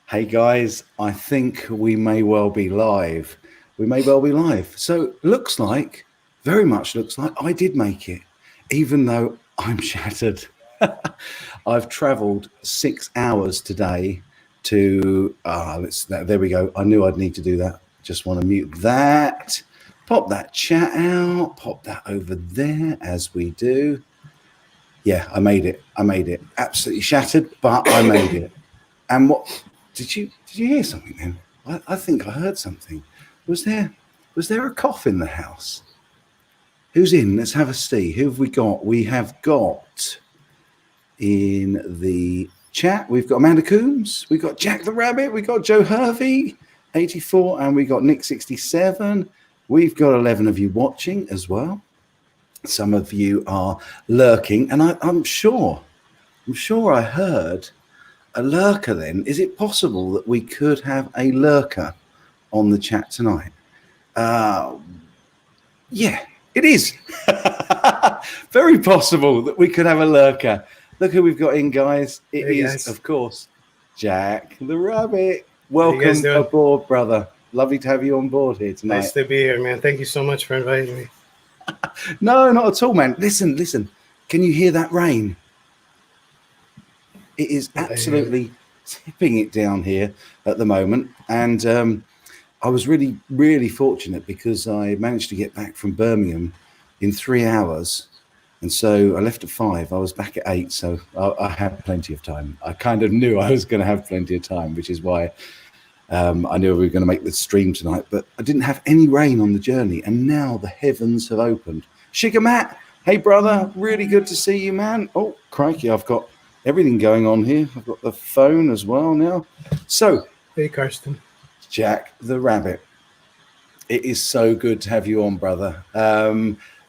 Hey guys, I think we may well be live. We may well be live. So very much looks like I did make it, even though I'm shattered. I've traveled 6 hours today to, there we go. I knew I'd need to do that. Just want to mute that, pop that chat out, pop that over there as we do. Yeah, I made it. Absolutely shattered, but I made it. And what did you hear something then? I think I heard something. Was there a cough in the house? Who's in? Let's have a see. Who have we got? We have got in the chat, we've got Amanda Coombs, we've got Jack the Rabbit, we've got Joe Hervey, 84, and we got Nick 67. We've got 11 of you watching as well. Some of you are lurking, and I'm sure I heard a lurker then. Is it possible that we could have a lurker on the chat tonight? Yeah, it is. Very possible that we could have a lurker. Look who we've got in, guys. It is, of course, Jack the Rabbit. Welcome aboard, brother. Lovely to have you on board here tonight. Nice to be here, man. Thank you so much for inviting me. No, not at all, man. Listen. Can you hear that rain? It is absolutely tipping it down here at the moment. And I was really, really fortunate because I managed to get back from Birmingham in 3 hours. And so I left at 5. I was back at 8. So I had plenty of time. I kind of knew I was going to have plenty of time, which is why I knew we were going to make the stream tonight. But I didn't have any rain on the journey. And now the heavens have opened. Sugar Matt, hey, brother. Really good to see you, man. Oh, crikey. I've got everything going on here. I've got the phone as well now. So, hey, Karsten. Jack the Rabbit. It is so good to have you on, brother.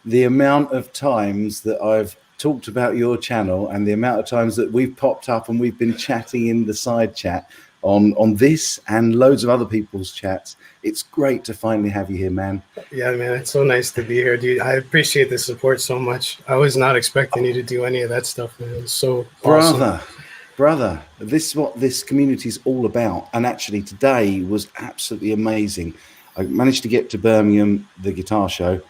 The amount of times that I've talked about your channel and the amount of times that we've popped up and we've been chatting in the side chat on this and loads of other people's chats. It's great to finally have you here, man. Yeah, man, it's so nice to be here, dude. I appreciate the support so much. I was not expecting you to do any of that stuff, man. It was so awesome. Brother, this is what this community is all about. And actually today was absolutely amazing. I managed to get to Birmingham, the guitar show,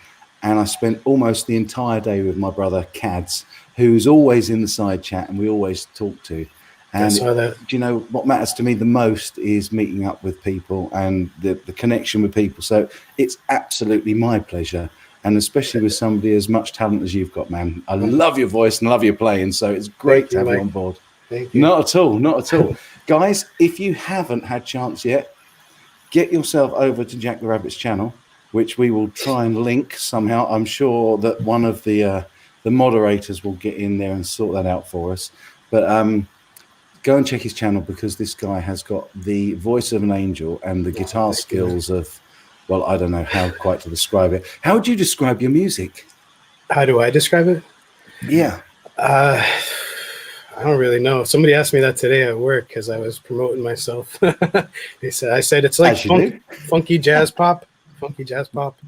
and I spent almost the entire day with my brother Cads, who's always in the side chat and we always talk to. And do you know what matters to me the most is meeting up with people and the connection with people. So it's absolutely my pleasure. And especially with somebody as much talent as you've got, man. I love your voice and love your playing. So it's great to have you on board. Thank you. Not at all. Guys, if you haven't had chance yet, get yourself over to Jack the Rabbit's channel, which we will try and link somehow. I'm sure that one of the moderators will get in there and sort that out for us. But go and check his channel because this guy has got the voice of an angel and the guitar skills of, well, I don't know how quite to describe it. How would you describe your music? How do I describe it? Yeah. I don't really know. Somebody asked me that today at work because I was promoting myself. I said it's like funky jazz pop. Funky jazz pop.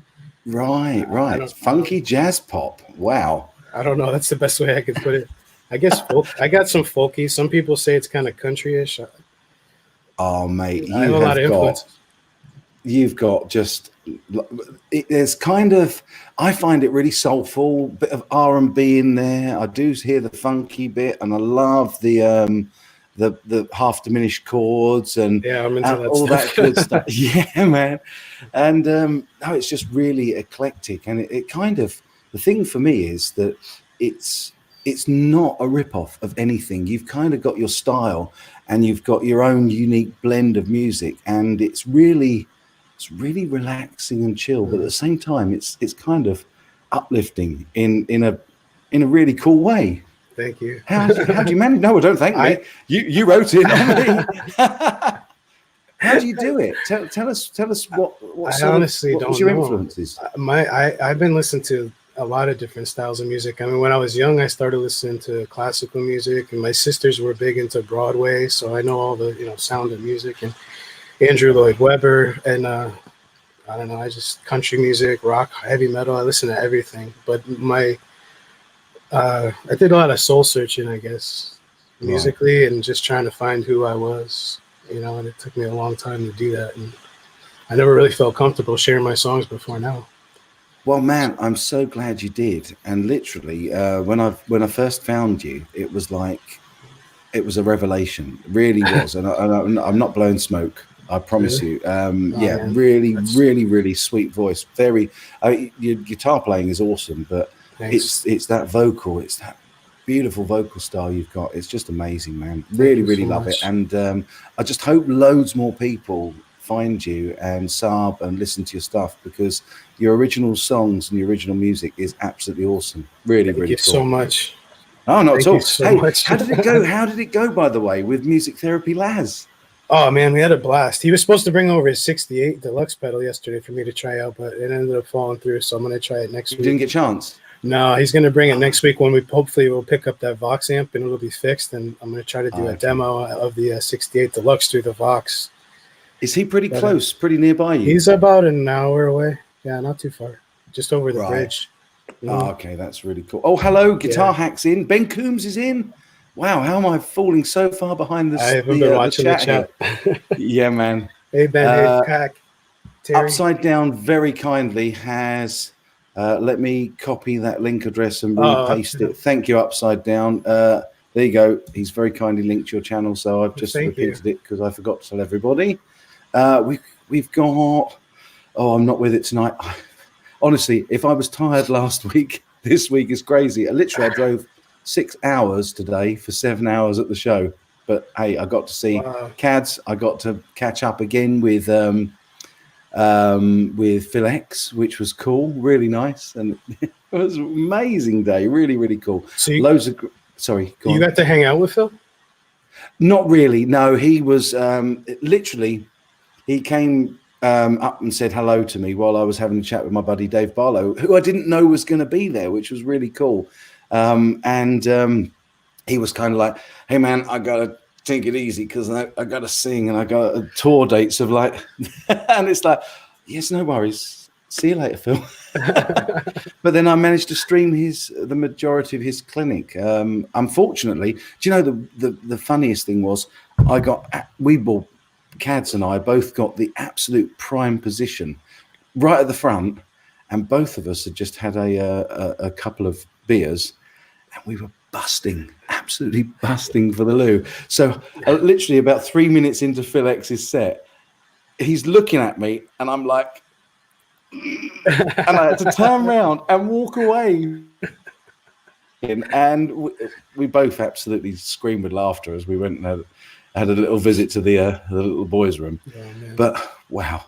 Right. Funky jazz pop. Wow. I don't know. That's the best way I could put it. I guess folk. I got some folky. Some people say it's kind of country-ish. Oh, mate, I have a lot of influence. You've got just. There's kind of. I find it really soulful. Bit of R&B in there. I do hear the funky bit, and I love the half diminished chords and I'm into that all stuff. that good stuff. Yeah, man. And no, it's just really eclectic. And it kind of, the thing for me is that it's not a rip-off of anything. You've kind of got your style and you've got your own unique blend of music, and it's really relaxing and chill, but at the same time it's kind of uplifting in a really cool way. Thank you. How do you manage? No, don't thank me. You wrote it, not me. How do you do it? Tell us what I honestly don't know. Your influences? I've been listening to a lot of different styles of music. I mean, when I was young, I started listening to classical music, and my sisters were big into Broadway, so I know all the Sound of Music and Andrew Lloyd Webber, and I don't know, I just country music, rock, heavy metal. I listen to everything, but I did a lot of soul searching, I guess, musically, and just trying to find who I was. you know, and it took me a long time to do that. And I never really felt comfortable sharing my songs before now. Well, man, I'm so glad you did. And literally, when I first found you, it was a revelation. It really was. And I'm not blowing smoke. I promise Really? you. Oh, man. Really, That's- really, really sweet voice. Very, your guitar playing is awesome, but Thanks. it's that vocal, it's that beautiful vocal style you've got. It's just amazing, man. Thank Really, you really so love much. it. And I just hope loads more people find you and Saab and listen to your stuff, because your original songs and your original music is absolutely awesome. Really, Thank really you cool. so much. Oh, not Thank at all. you so Hey, much. how did it go? How did it go, by the way, with Music Therapy Laz? Oh man, we had a blast. He was supposed to bring over his 68 deluxe pedal yesterday for me to try out, but it ended up falling through. So I'm gonna try it next You week. didn't get a chance? No, he's gonna bring it next week when we hopefully will pick up that Vox amp and it'll be fixed. And I'm gonna try to do a Okay. demo of the 68 deluxe through the Vox. Is he pretty But, close, pretty nearby you? He's about an hour away. Yeah, not too far. Just over the Right. bridge. Oh, okay, that's really cool. Oh, hello, Guitar Yeah. Hack's in. Ben Coombs is in. Wow, how am I falling so far behind I haven't been watching the chat. here? Yeah, man. Hey Ben, hey Cac, Terry. Upside Down very kindly has let me copy that link address and Oh, repaste it. Thank you, Upside Down. There you go. He's very kindly linked your channel, so I've just Thank you. repeated it because I forgot to tell everybody. We've got. Oh, I'm not with it tonight. Honestly, if I was tired last week, this week is crazy. I drove 6 hours today for 7 hours at the show. But hey, I got to see CADS. I got to catch up again with Phil X, which was cool, really nice, and it was an amazing day. Really, really cool. So Loads of. Sorry, go you on. got to hang out with Phil? Not really. No, he was literally. He came up and said hello to me while I was having a chat with my buddy Dave Barlow, who I didn't know was going to be there, which was really cool. He was kind of like, "Hey man, I gotta take it easy because I gotta sing and I got tour dates of like," and it's like, "Yes, no worries. See you later, Phil." But then I managed to stream the majority of his clinic. Unfortunately, do you know the funniest thing was Cads and I both got the absolute prime position right at the front, and both of us had just had a couple of beers, and we were absolutely busting for the loo. So literally about 3 minutes into Phil X's set, he's looking at me, and I'm like, and I had to turn around and walk away. And we both absolutely screamed with laughter as we went and had a little visit to the little boys' room. But wow,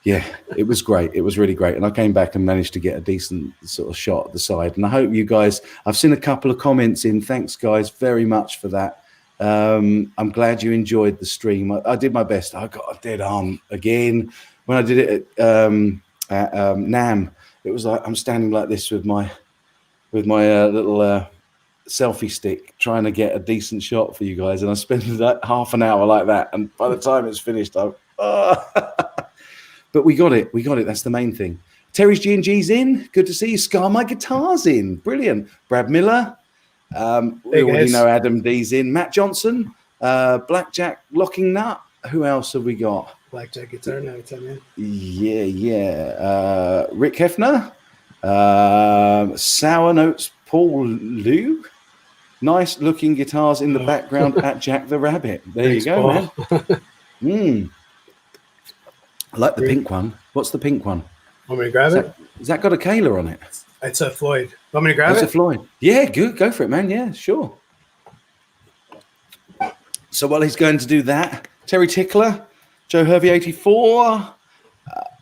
yeah, it was great. It was really great. And I came back and managed to get a decent sort of shot at the side. And I hope you guys, I've seen a couple of comments in. Thanks, guys, very much for that. I'm glad you enjoyed the stream. I did my best. I got a dead arm again. When I did it at NAMM, it was like I'm standing like this with my little selfie stick trying to get a decent shot for you guys, and I spent that half an hour like that, and by the time it's finished but we got it, that's the main thing. Terry's G&G's in, good to see you. Scar My Guitar's in, brilliant. Brad Miller, we already know Adam D's in. Matt Johnson, Blackjack Locking Nut, who else have we got? Blackjack Guitar Night, man. Yeah. Rick Hefner, Sour Notes Paul Liu. Nice looking guitars in the background at Jack the Rabbit. Thanks, you go, Paul. Man. I like the pink one. What's the pink one? Want me to grab it? Has that got a Kayla on it? It's a Floyd. Want me to grab it? It's a Floyd. Yeah, good. Go for it, man. Yeah, sure. So while he's going to do that, Terry Tickler, Joe Hervey 84,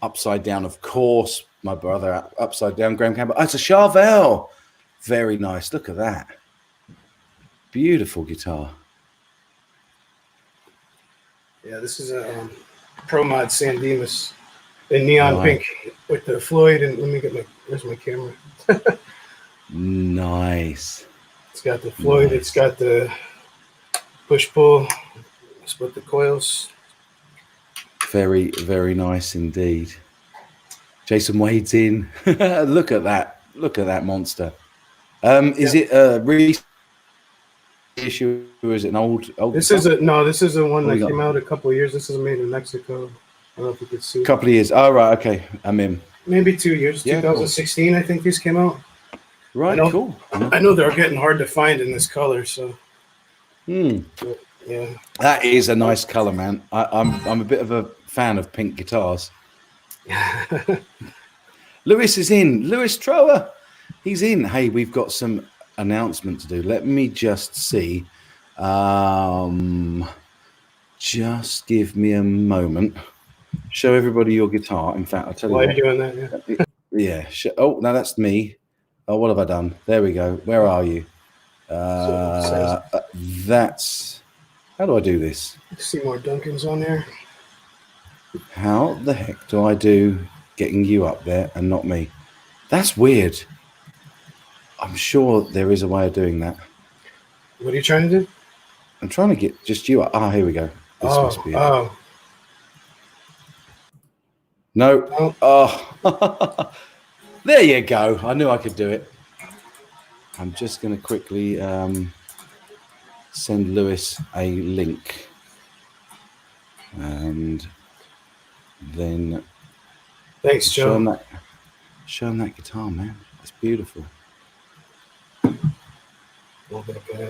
Upside Down, of course. My brother, Upside Down, Graham Campbell. Oh, it's a Charvel. Very nice. Look at that. Beautiful guitar. Yeah, this is a Pro Mod San Dimas in neon pink with the Floyd. And let me get where's my camera? Nice. It's got the Floyd. Nice. It's got the push-pull. Split the coils. Very, very nice indeed. Jason Wade's in. Look at that. Look at that monster. Is it reissue, or is it an old? This is a no. This is a one What that we came got? out a couple of years. This is made in Mexico. I don't know if you could see. Couple of years. Oh, right. Okay. I'm in. Maybe 2 years. Yeah, cool. 2016, I think these came out. Right. know- Cool. I know they're getting hard to find in this color. So Hmm. yeah. That is a nice color, man. I'm a bit of a fan of pink guitars. Lewis is in. Lewis Trower. He's in. Hey, we've got some announcement to do. Let me just see. Just give me a moment. Show everybody your guitar. In fact, I'll tell you Why are what. you doing that? Yeah. Yeah. Oh, no, that's me. Oh, what have I done? There we go. Where are you? That's. How do I do this? Seymour Duncan's on there. How the heck do I do getting you up there and not me? That's weird. I'm sure there is a way of doing that. What are you trying to do? I'm trying to get just you up. Ah, here we go. This must be it. No. Oh. There you go. I knew I could do it. I'm just going to quickly send Lewis a link. And then Thanks, Joe. show him that guitar, man. It's beautiful. I'm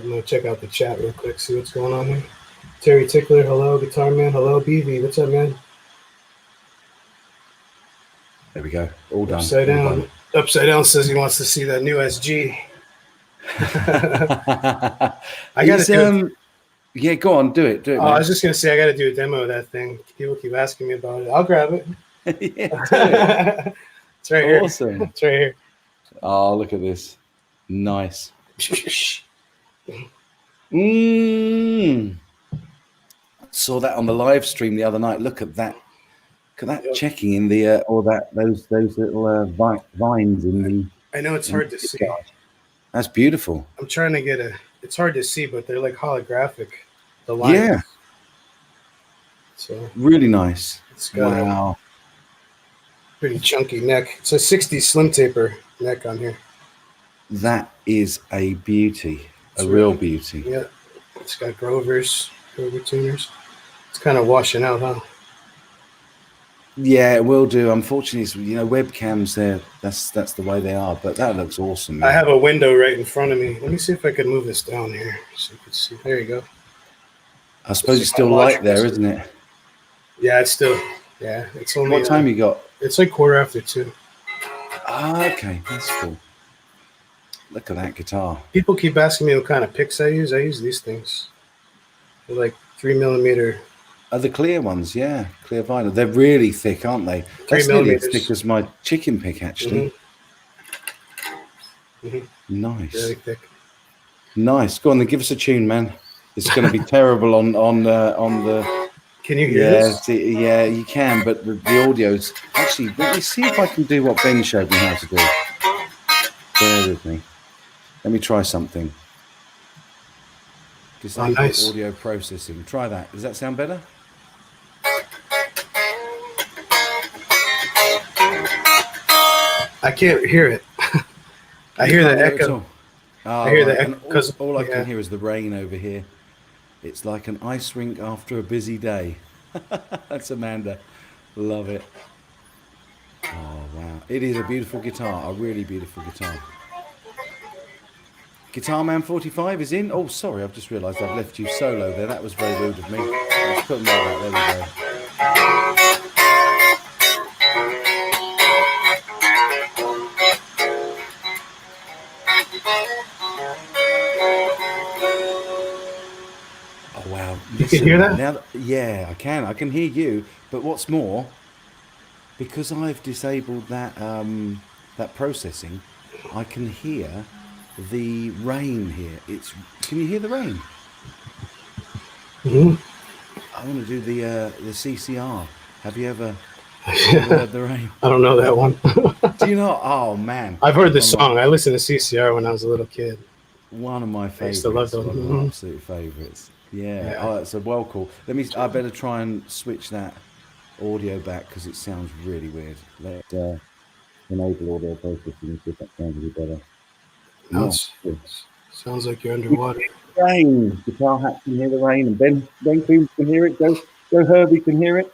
gonna check out the chat real quick, see what's going on here. Terry Tickler, hello. Guitar Man, hello. BV, what's up, man? There we go. All done. Upside Down. Upside Down says he wants to see that new SG. I got to yeah, go on, do it. I was just gonna say I got to do a demo of that thing. People keep asking me about it. I'll grab it. Yeah, it's right here. Awesome. It's right here. Oh, look at this. Nice. Saw that on the live stream the other night. Look at that. Look at that checking in the those little vines in the. I know it's hard to see. That's beautiful. I'm trying to get it's hard to see, but they're like holographic. The lines. Yeah. So really nice. It's got wow. Pretty chunky neck. It's a 60 slim taper neck on here. That is a beauty. A real beauty. Yeah. It's got Grover tuners. It's kind of washing out, huh? Yeah, it will do. Unfortunately, it's, webcams there. That's the way they are. But that looks awesome, man. I have a window right in front of me. Let me see if I can move this down here so you can see. There you go. I suppose it's still light there, isn't it? Yeah, it's still. Yeah, it's only. What time you got? It's like 2:15. Ah, okay, that's cool. Look at that guitar. People keep asking me what kind of picks I use. I use these things. They're like 3mm. The clear ones, yeah, clear vinyl. They're really thick, aren't they? 3 That's nearly as millimeters. thick as my chicken pick, actually. Mm-hmm. Nice, Really thick. Nice. Go on, then give us a tune, man. It's going to be terrible on the. Can you hear this? Yeah, you can, but the audio's actually. Let me see if I can do what Ben showed me how to do. Bear with me. Let me try something. Disable nice. audio processing. Try that. Does that sound better? I can't hear it. I hear the echo. I hear the echo because all I can hear is the rain over here. It's like an ice rink after a busy day. That's Amanda. Love it. Oh wow! It is a beautiful guitar. A really beautiful guitar. Guitar Man 45 is in. Oh, sorry, I've just realised I've left you solo there. That was very rude of me. Let's put them all out. There we go. Oh wow! You can hear that? Now, yeah, I can. I can hear you. But what's more, because I've disabled that that processing, I can hear the rain here. Can you hear the rain? Mm-hmm. I want to do the CCR. Have you ever heard the rain? I don't know that one. Do you not? Oh man, I've heard the song. I listened to CCR when I was a little kid. One of my favorites. I used to love those. One of my absolute favorites. Yeah. Oh, that's a well cool. I better try and switch that audio back because it sounds really weird. Let enable audio processing and see if that sounds any better. No, it's Sounds like you're underwater. Rain. Guitar Hat can hear the rain, and Ben Coombs can hear it. Joe Herbie can hear it.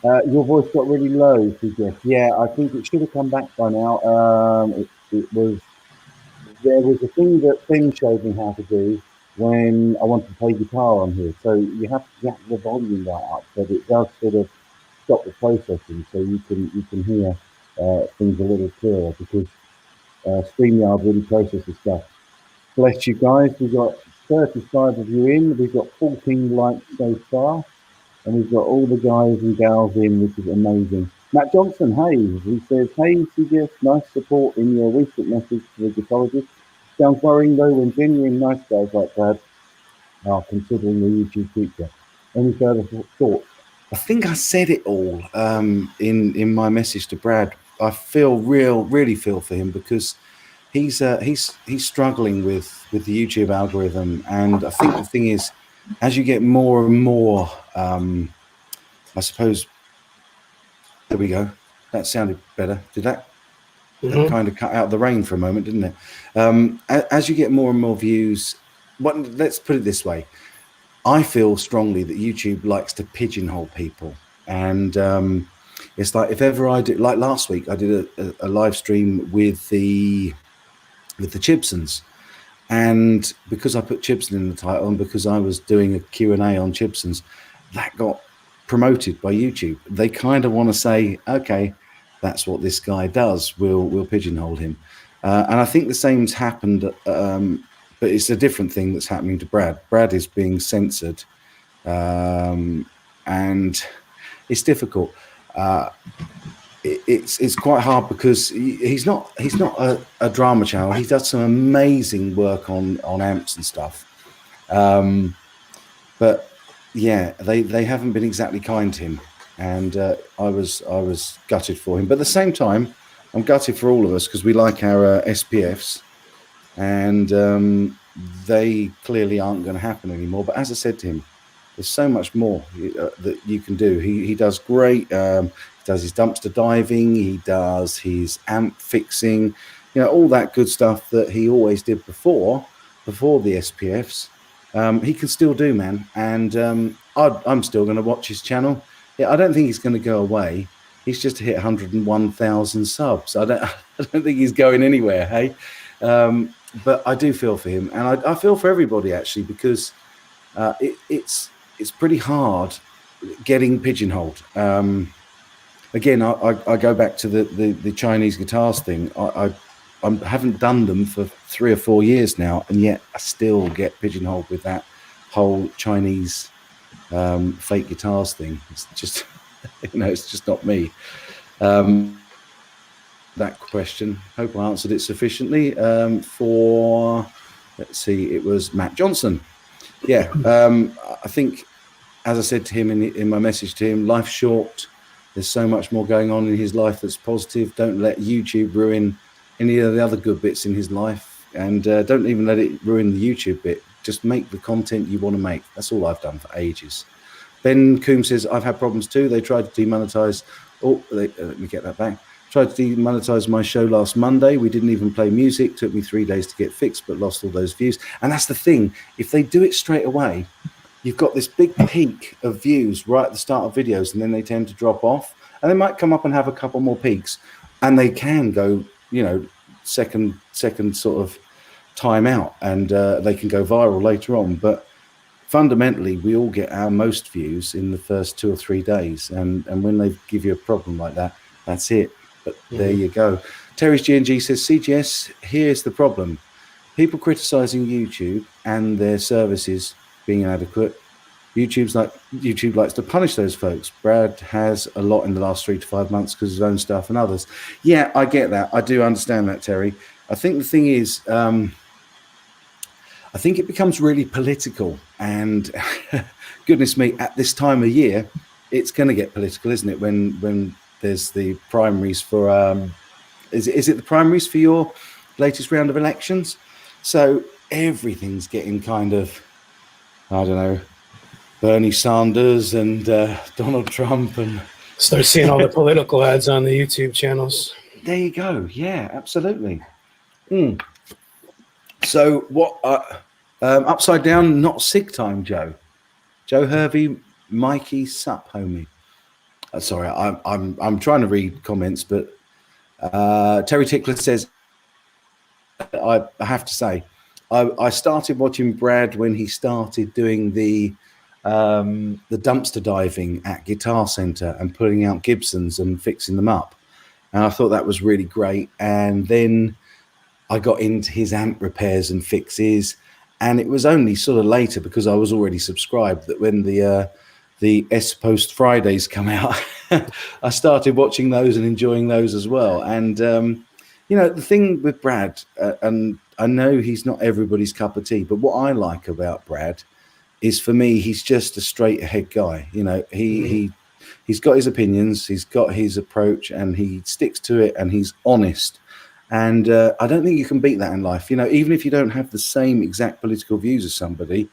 Your voice got really low, Suggest. Yeah, I think it should have come back by now. There was a thing that Finn showed me how to do when I wanted to play guitar on here. So you have to jack the volume right up, but it does sort of stop the processing, so you can hear things a little clearer, because StreamYard really processes stuff. Bless you guys. We've got 35 of you in. We've got 14 likes so far. And we've got all the guys and gals in, which is amazing. Matt Johnson, hey, he says, hey, CGS, nice support in your recent message to the guitarist. Sounds worrying though when genuine nice guys like Brad are considering the YouTube future. Any further thoughts? I think I said it all in my message to Brad. I really feel for him, because he's struggling with the YouTube algorithm, and I think the thing is, as you get more and more, I suppose, there we go. That sounded better. Did that? That kind of cut out the rain for a moment, didn't it? As you get more and more views, let's put it this way. I feel strongly that YouTube likes to pigeonhole people. And it's like, if ever I do, like last week, I did a live stream with the Chibsons. And because I put Chibson in the title, and because I was doing a Q&A on Chibsons, that got promoted by YouTube. They kind of want to say, okay, that's what this guy does. We'll pigeonhole him. And I think the same's happened, but it's a different thing that's happening to Brad. Brad is being censored, and it's difficult. It's quite hard, because he's not a drama channel. He does some amazing work on amps and stuff, but yeah, they haven't been exactly kind to him, and I was gutted for him. But at the same time, I'm gutted for all of us, because we like our SPFs, and they clearly aren't going to happen anymore. But as I said to him, there's so much more that you can do. He does great. He does his dumpster diving. He does his amp fixing. All that good stuff that he always did before the SPFs. He can still do, man. And I'm still going to watch his channel. Yeah, I don't think he's going to go away. He's just hit 101,000 subs. I don't think he's going anywhere. Hey, but I do feel for him, and I feel for everybody actually, because it's pretty hard getting pigeonholed. Again, I go back to the Chinese guitars thing. I haven't done them for 3 or 4 years now, and yet I still get pigeonholed with that whole Chinese fake guitars thing. It's just, it's just not me. That question, hope I answered it sufficiently. For, let's see, it was Matt Johnson. Yeah, I think, as I said to him in my message to him, life's short. There's so much more going on in his life that's positive. Don't let YouTube ruin any of the other good bits in his life, and don't even let it ruin the YouTube bit. Just make the content you want to make. That's all I've done for ages. Ben Coombs says, I've had problems too. They tried to demonetize. Let me get that back. Tried to demonetize my show last Monday. We didn't even play music. Took me 3 days to get fixed, but lost all those views. And that's the thing. If they do it straight away, you've got this big peak of views right at the start of videos, and then they tend to drop off. And they might come up and have a couple more peaks, and they can go, second sort of time out, and they can go viral later on. But fundamentally, we all get our most views in the first 2 or 3 days, and when they give you a problem like that, that's it. But there you go. Terry's G&G says, CGS, here's the problem. People criticizing YouTube and their services being inadequate. YouTube likes to punish those folks. Brad has a lot in the last 3 to 5 months because of his own stuff and others. Yeah, I get that. I do understand that, Terry. I think the thing is, I think it becomes really political, and goodness me, at this time of year, it's going to get political, isn't it? When there's the primaries for, is it the primaries for your latest round of elections? So everything's getting kind of, I don't know, Bernie Sanders and Donald Trump, and start seeing all the political ads on the YouTube channels. There you go. Yeah, absolutely. So what? Upside down, not sick time, Joe. Joe Hervey, Mikey, sup, homie. Sorry, I'm trying to read comments, but Terry Tickler says, I have to say, I started watching Brad when he started doing the dumpster diving at Guitar Center and pulling out Gibsons and fixing them up, and I thought that was really great. And then I got into his amp repairs and fixes, and it was only sort of later, because I was already subscribed, that when the S Post Fridays come out, I started watching those and enjoying those as well. And you know, the thing with Brad, and I know he's not everybody's cup of tea, but what I like about Brad is, for me, he's just a straight ahead guy. You know, he's got his opinions, he's got his approach, and he sticks to it, and he's honest. And I don't think you can beat that in life. You know, even if you don't have the same exact political views as somebody,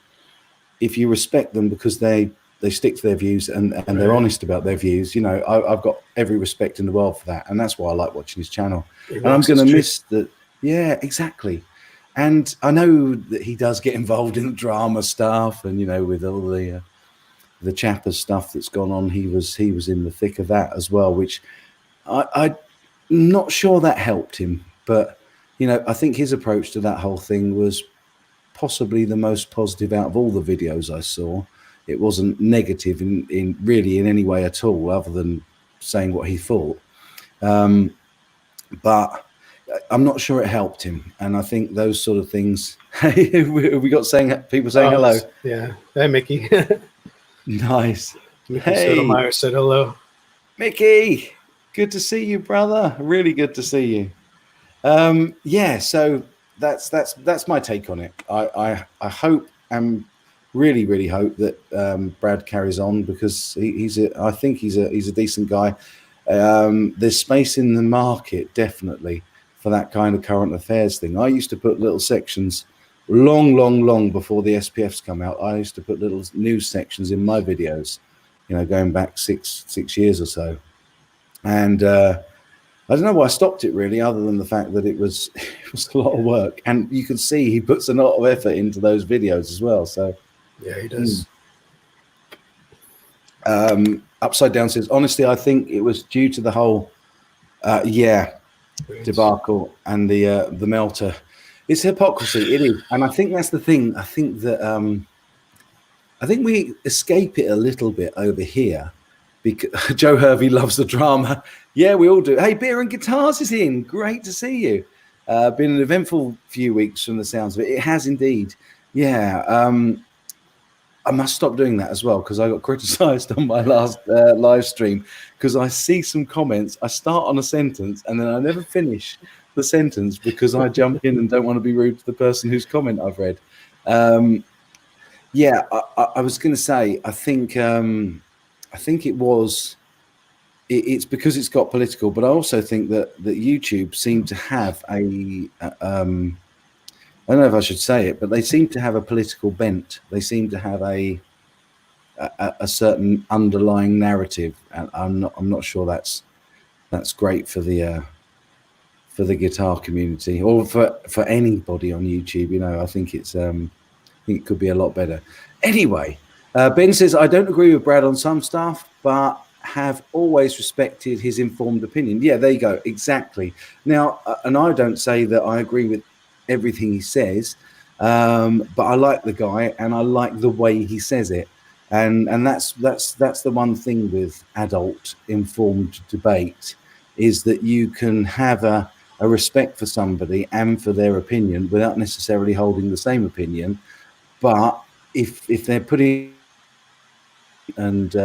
if you respect them because they stick to their views and they're honest about their views, you know, I've got every respect in the world for that. And that's why I like watching his channel. And I'm going to miss that. Yeah, exactly. And I know that he does get involved in the drama stuff, and, you know, with all the Chappers stuff that's gone on, he was in the thick of that as well, which I'm not sure that helped him. But, you know, I think his approach to that whole thing was possibly the most positive out of all the videos I saw. It wasn't negative in really in any way at all, other than saying what he thought. But I'm not sure it helped him. And I think those sort of things. we got people saying hello. Yeah. Hey, Mickey. Nice. Mickey Hey, Sotomayor said hello. Mickey. Good to see you, brother. Really good to see you. Yeah. So that's my take on it. I hope and really hope that Brad carries on, because I think he's a decent guy. There's space in the market, definitely, for that kind of current affairs thing. I used to put little sections long before the SPFs come out. I used to put little news sections in my videos, you know, going back six years or so. And I don't know why I stopped it, really, other than the fact that it was a lot of work. And you can see he puts a lot of effort into those videos as well. So yeah, he does. Upside Down says, honestly, I think it was due to the whole debacle and the melter. It's hypocrisy. It is. And I think that's the thing. I think that I think we escape it a little bit over here, because Joe Hervey loves the drama. Yeah, we all do. Hey, Beer and Guitars is in. Great to see you. Been an eventful few weeks from the sounds of it. It has indeed. Yeah. I must stop doing that as well, because I got criticised on my last live stream, because I see some comments. I start on a sentence and then I never finish the sentence because I jump in and don't want to be rude to the person whose comment I've read. Yeah, I was going to say, I think it was. It's because it's got political, but I also think that YouTube seemed to have a. I don't know if I should say it, but they seem to have a political bent. They seem to have a certain underlying narrative, and I'm not sure that's great for the guitar community, or for anybody on YouTube. You know, I think it's I think it could be a lot better. Anyway, Ben says, I don't agree with Brad on some stuff, but have always respected his informed opinion. Yeah, there you go. Exactly. Now, and I don't say that I agree with everything he says, but I like the guy and I like the way he says it, and that's the one thing with adult informed debate, is that you can have a respect for somebody and for their opinion without necessarily holding the same opinion. But if they're putting and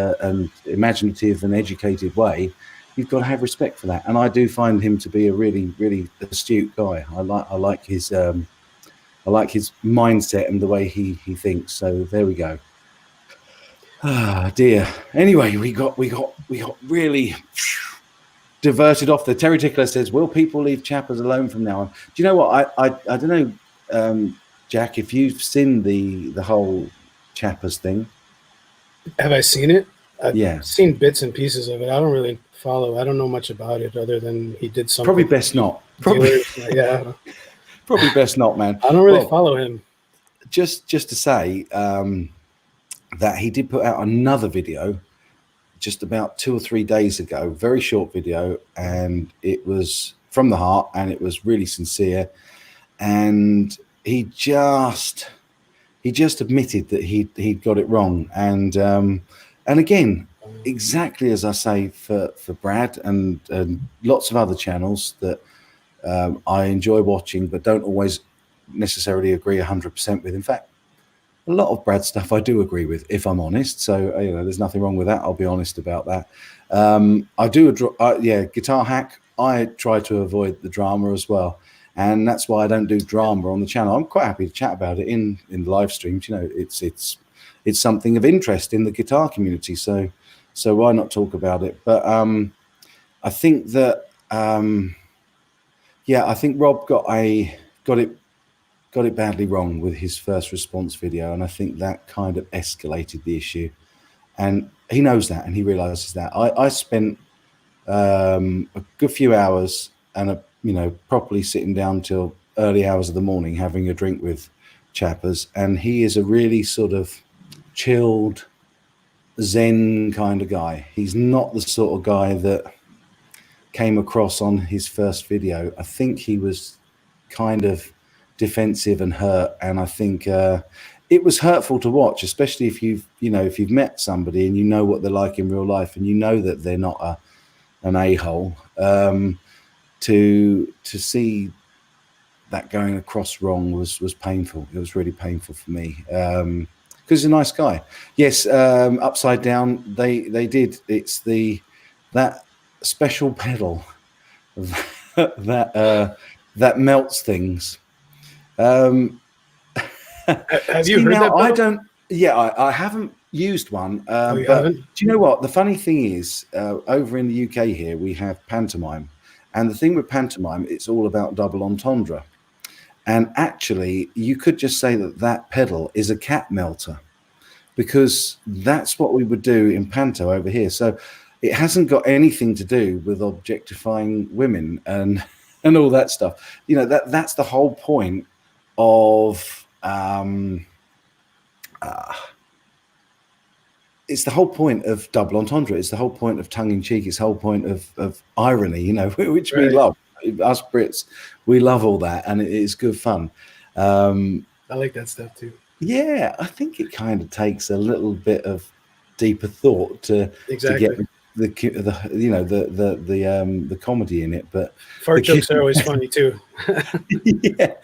imaginative and educated way, you've got to have respect for that. And I do find him to be a really astute guy. I like his mindset and the way he thinks. So there we go. Ah, dear. Anyway, we got really diverted off there. Terry Tickler says, will people leave Chappers alone from now on? Do you know what? I don't know, Jack, if you've seen the whole Chappers thing. Have I seen it? I've seen bits and pieces of it. I don't really follow. I don't know much about it other than he did something. Probably best not. Probably. Yeah. Probably best not, man. I don't really Well, follow him. just to say that he did put out another video just about 2 or 3 days ago, very short video, and it was from the heart, and it was really sincere, and he just admitted that he'd got it wrong, and again, exactly as I say for Brad and lots of other channels that I enjoy watching but don't always necessarily agree 100% with. In fact, a lot of Brad's stuff I do agree with, if I'm honest. So there's nothing wrong with that. I'll be honest about that. I do, Guitar Hack. I try to avoid the drama as well, and that's why I don't do drama on the channel. I'm quite happy to chat about it in live streams. It's something of interest in the guitar community. So why not talk about it? But I think that I think Rob got it badly wrong with his first response video, and I think that kind of escalated the issue, and he knows that, and he realizes that. I spent a good few hours and properly sitting down till early hours of the morning having a drink with Chappers, and he is a really sort of chilled, zen kind of guy. He's not the sort of guy that came across on his first video. I think he was kind of defensive and hurt, and I think it was hurtful to watch, especially if you've met somebody and you know what they're like in real life, and you know that they're not an a-hole. To see that going across wrong was painful. It was really painful for me, because he's a nice guy. Yes, Upside Down, they did. It's that special pedal that melts things. Have you heard that pedal? I don't. Yeah, I haven't used one. You but haven't? do you know what? The funny thing is, over in the UK here, we have pantomime. And the thing with pantomime, it's all about double entendre. And actually, you could just say that pedal is a cat melter, because that's what we would do in panto over here. So it hasn't got anything to do with objectifying women and all that stuff. That's the whole point of it's the whole point of double entendre. It's the whole point of tongue in cheek. It's the whole point of irony, which we love. Us Brits, we love all that, and it is good fun. I like that stuff too. Yeah, I think it kind of takes a little bit of deeper thought to get the comedy in it. But fart jokes are always funny too. Yeah.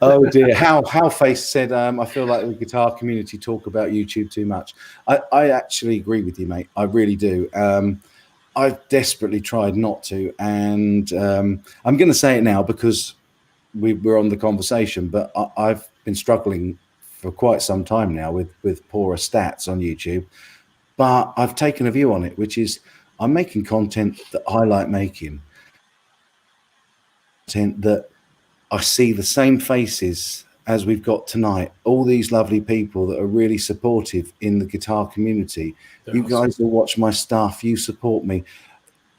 Oh dear. How Face said, I feel like the guitar community talk about YouTube too much. I actually agree with you, mate. I really do. I've desperately tried not to, and I'm going to say it now because we're on the conversation, but I've been struggling for quite some time now with poorer stats on YouTube. But I've taken a view on it, which is I'm making content that I like making. Content that I see the same faces as we've got tonight. All these lovely people that are really supportive in the guitar community. They're you awesome. guys will watch my stuff. You support me.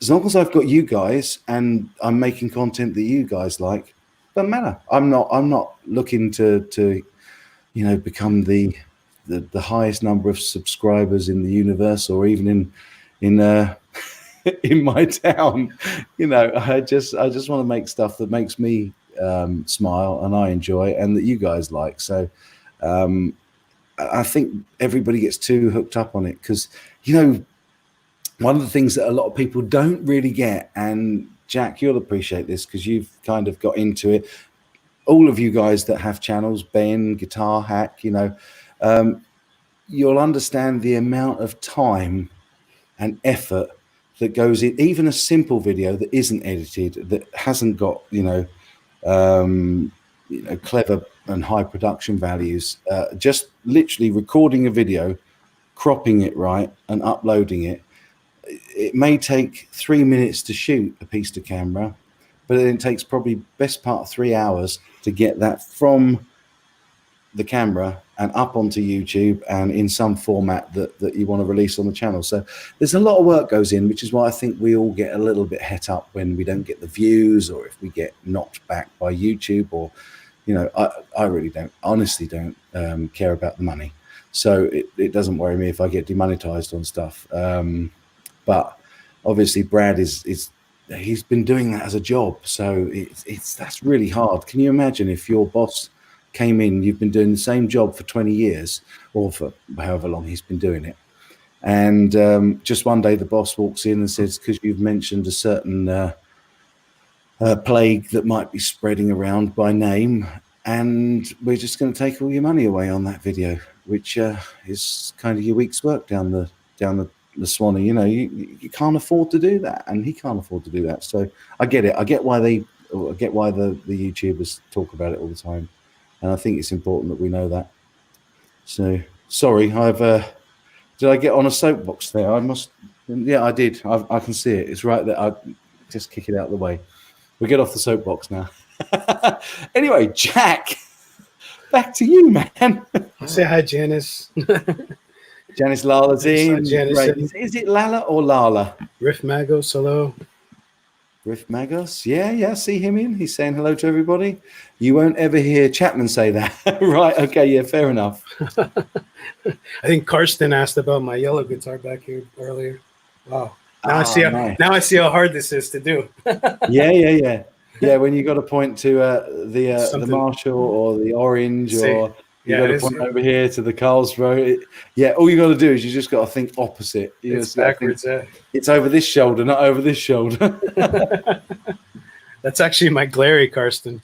As long as I've got you guys and I'm making content that you guys like, doesn't matter. I'm not looking to become the highest number of subscribers in the universe, or even in in my town. I just want to make stuff that makes me smile and I enjoy, and that you guys like. So I think everybody gets too hooked up on it, because one of the things that a lot of people don't really get, and Jack, you'll appreciate this because you've kind of got into it. All of you guys that have channels, Ben, Guitar Hack, you'll understand the amount of time and effort that goes in, even a simple video that isn't edited, that hasn't got, clever and high production values, just literally recording a video, cropping it right and uploading it. It may take 3 minutes to shoot a piece to camera, but then it takes probably best part of 3 hours to get that from the camera and up onto YouTube and in some format that you want to release on the channel. So there's a lot of work goes in, which is why I think we all get a little bit het up when we don't get the views, or if we get knocked back by YouTube, or you know, I really don't, honestly don't care about the money. So it doesn't worry me if I get demonetized on stuff. But obviously Brad he's been doing that as a job. So that's really hard. Can you imagine if your boss came in, you've been doing the same job for 20 years or for however long he's been doing it. And just one day the boss walks in and says, because you've mentioned a certain plague that might be spreading around by name, and we're just going to take all your money away on that video, which is kind of your week's work down the Swanee. You know, you can't afford to do that, and he can't afford to do that. So I get it. I get why the YouTubers talk about it all the time, and I think it's important that we know that. So sorry, did I get on a soapbox there? I must. Yeah, I did. I can see it. It's right there. I just kick it out of the way. We'll get off the soapbox now. Anyway, Jack, back to you, man. Say hi, Janice. Janice Lala's in. Janice. Is it Lala or Lala? Riff Magos, hello. Riff Magos, yeah, see him in. He's saying hello to everybody. You won't ever hear Chapman say that. Right, okay, yeah, fair enough. I think Karsten asked about my yellow guitar back here earlier. Wow. Now I see how hard this is to do. Yeah. When you got to point to the Marshall or the Orange, or you got to point over here to the Carlsbro. All you got to do is you just got to think opposite. It's backwards. It's over this shoulder, not over this shoulder. That's actually my Glary, Karsten.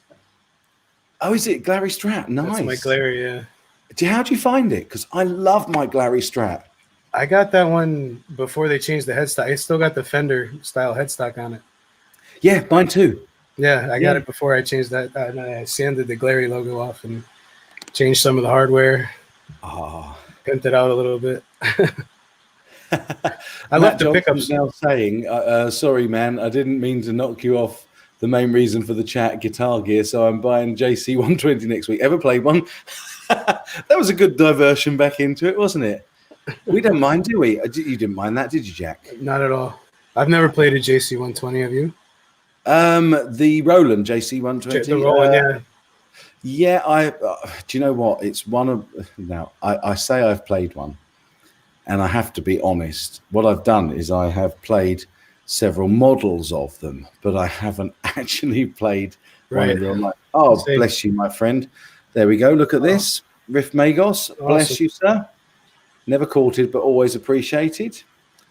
Oh, is it Glary Strat? Nice. That's my Glary, yeah. How'd you find it? Because I love my Glary Strat. I got that one before they changed the headstock. I still got the Fender style headstock on it. Yeah, mine too. Yeah, I got it before I changed that. And I sanded the Glary logo off and changed some of the hardware. Pimped it out a little bit. I left the pickups. Now saying, sorry, man, I didn't mean to knock you off the main reason for the chat, guitar gear. So I'm buying JC 120 next week. Ever played one? That was a good diversion back into it, wasn't it? We don't mind, do we? You didn't mind that, did you, Jack? Not at all. I've never played a JC 120. Have you? The Roland JC 120. The Roland, yeah. Yeah, do you know what? It's one of. Now, I say I've played one, and I have to be honest. What I've done is I have played several models of them, but I haven't actually played one of them. I'm like, oh, bless you, my friend. There we go. Look at this. Riff Magos. Awesome. Bless you, sir. Never courted, but always appreciated.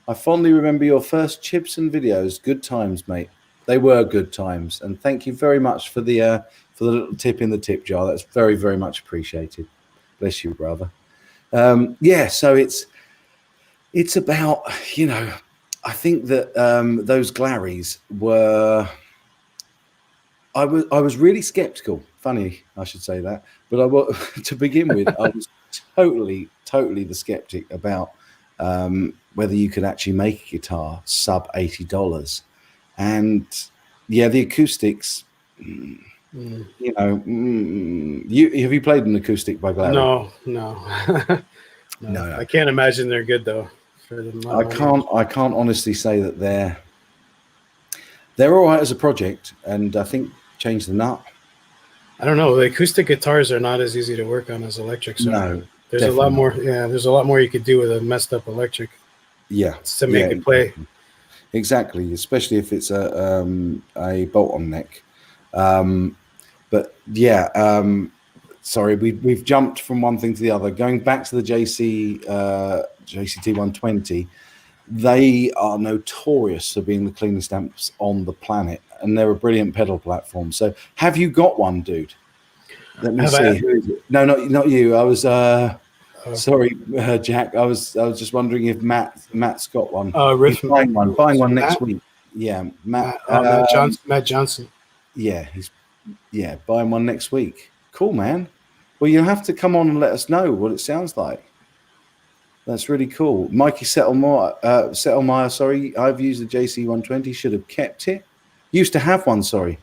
I fondly remember your first Chibson videos. Good times, mate. They were good times. And thank you very much for the little tip in the tip jar. That's very, very much appreciated. Bless you, brother. So it's about, you know, I think that those Glarys were. I was really skeptical. Funny, I should say that. But to begin with, I was totally the skeptic about whether you could actually make a guitar sub $80. And yeah, the acoustics. You know, have you played an acoustic by Glary? No. No. I can't imagine they're good though. I can't honestly say that they're all right as a project, and I think change the nut. I don't know. The acoustic guitars are not as easy to work on as electric. So no, there's a lot more. Yeah, there's a lot more you could do with a messed up electric. Yeah, to make it play. Exactly, especially if it's a bolt-on neck. But yeah, sorry, we've jumped from one thing to the other. Going back to the JCT 120, they are notorious for being the cleanest amps on the planet, and they're a brilliant pedal platform. So, have you got one, dude? Let me see. Who is it? No, not you. I was sorry, Jack. I was just wondering if Matt's got one. Riff, he's buying one next week. Yeah, Matt Johnson. Yeah, he's buying one next week. Cool, man. Well, you'll have to come on and let us know what it sounds like. That's really cool. Mikey Settlemire, sorry, I've used the JC 120, should have kept it. Used to have one, sorry.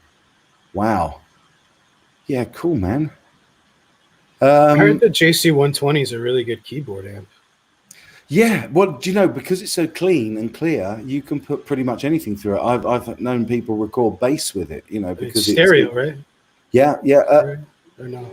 Wow. Yeah, cool, man. I heard the JC 120 is a really good keyboard amp. Yeah, well, do you know, because it's so clean and clear, you can put pretty much anything through it. I've known people record bass with it, you know, because it's stereo, right? Yeah. or no?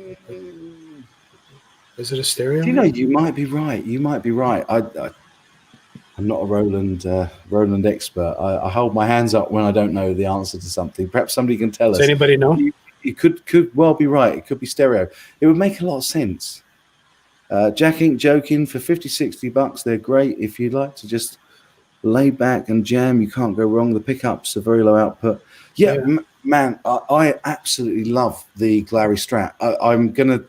Is it a stereo? Do you know, you might be right. You might be right. I'm not a Roland expert. I hold my hands up when I don't know the answer to something. Perhaps somebody can tell us. Does anybody know? You could well be right. It could be stereo. It would make a lot of sense. Jack Ink Joking for $50-$60. They're great if you'd like to just lay back and jam. You can't go wrong. The pickups are very low output. Yeah. Man, I absolutely love the Glary Strat. I'm gonna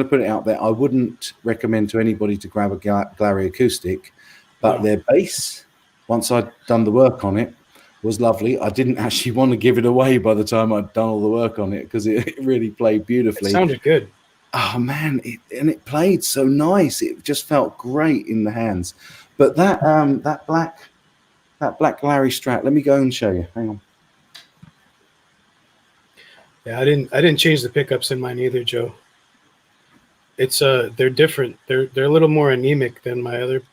put it out there. I wouldn't recommend to anybody to grab a Glary acoustic, but their bass, once I'd done the work on it, was lovely. I didn't actually want to give it away by the time I'd done all the work on it because it really played beautifully. It sounded good. Oh man, it played so nice. It just felt great in the hands. But that black Glary Strat. Let me go and show you. Hang on. Yeah, I didn't change the pickups in mine either, Joe. It's they're different. They're a little more anemic than my other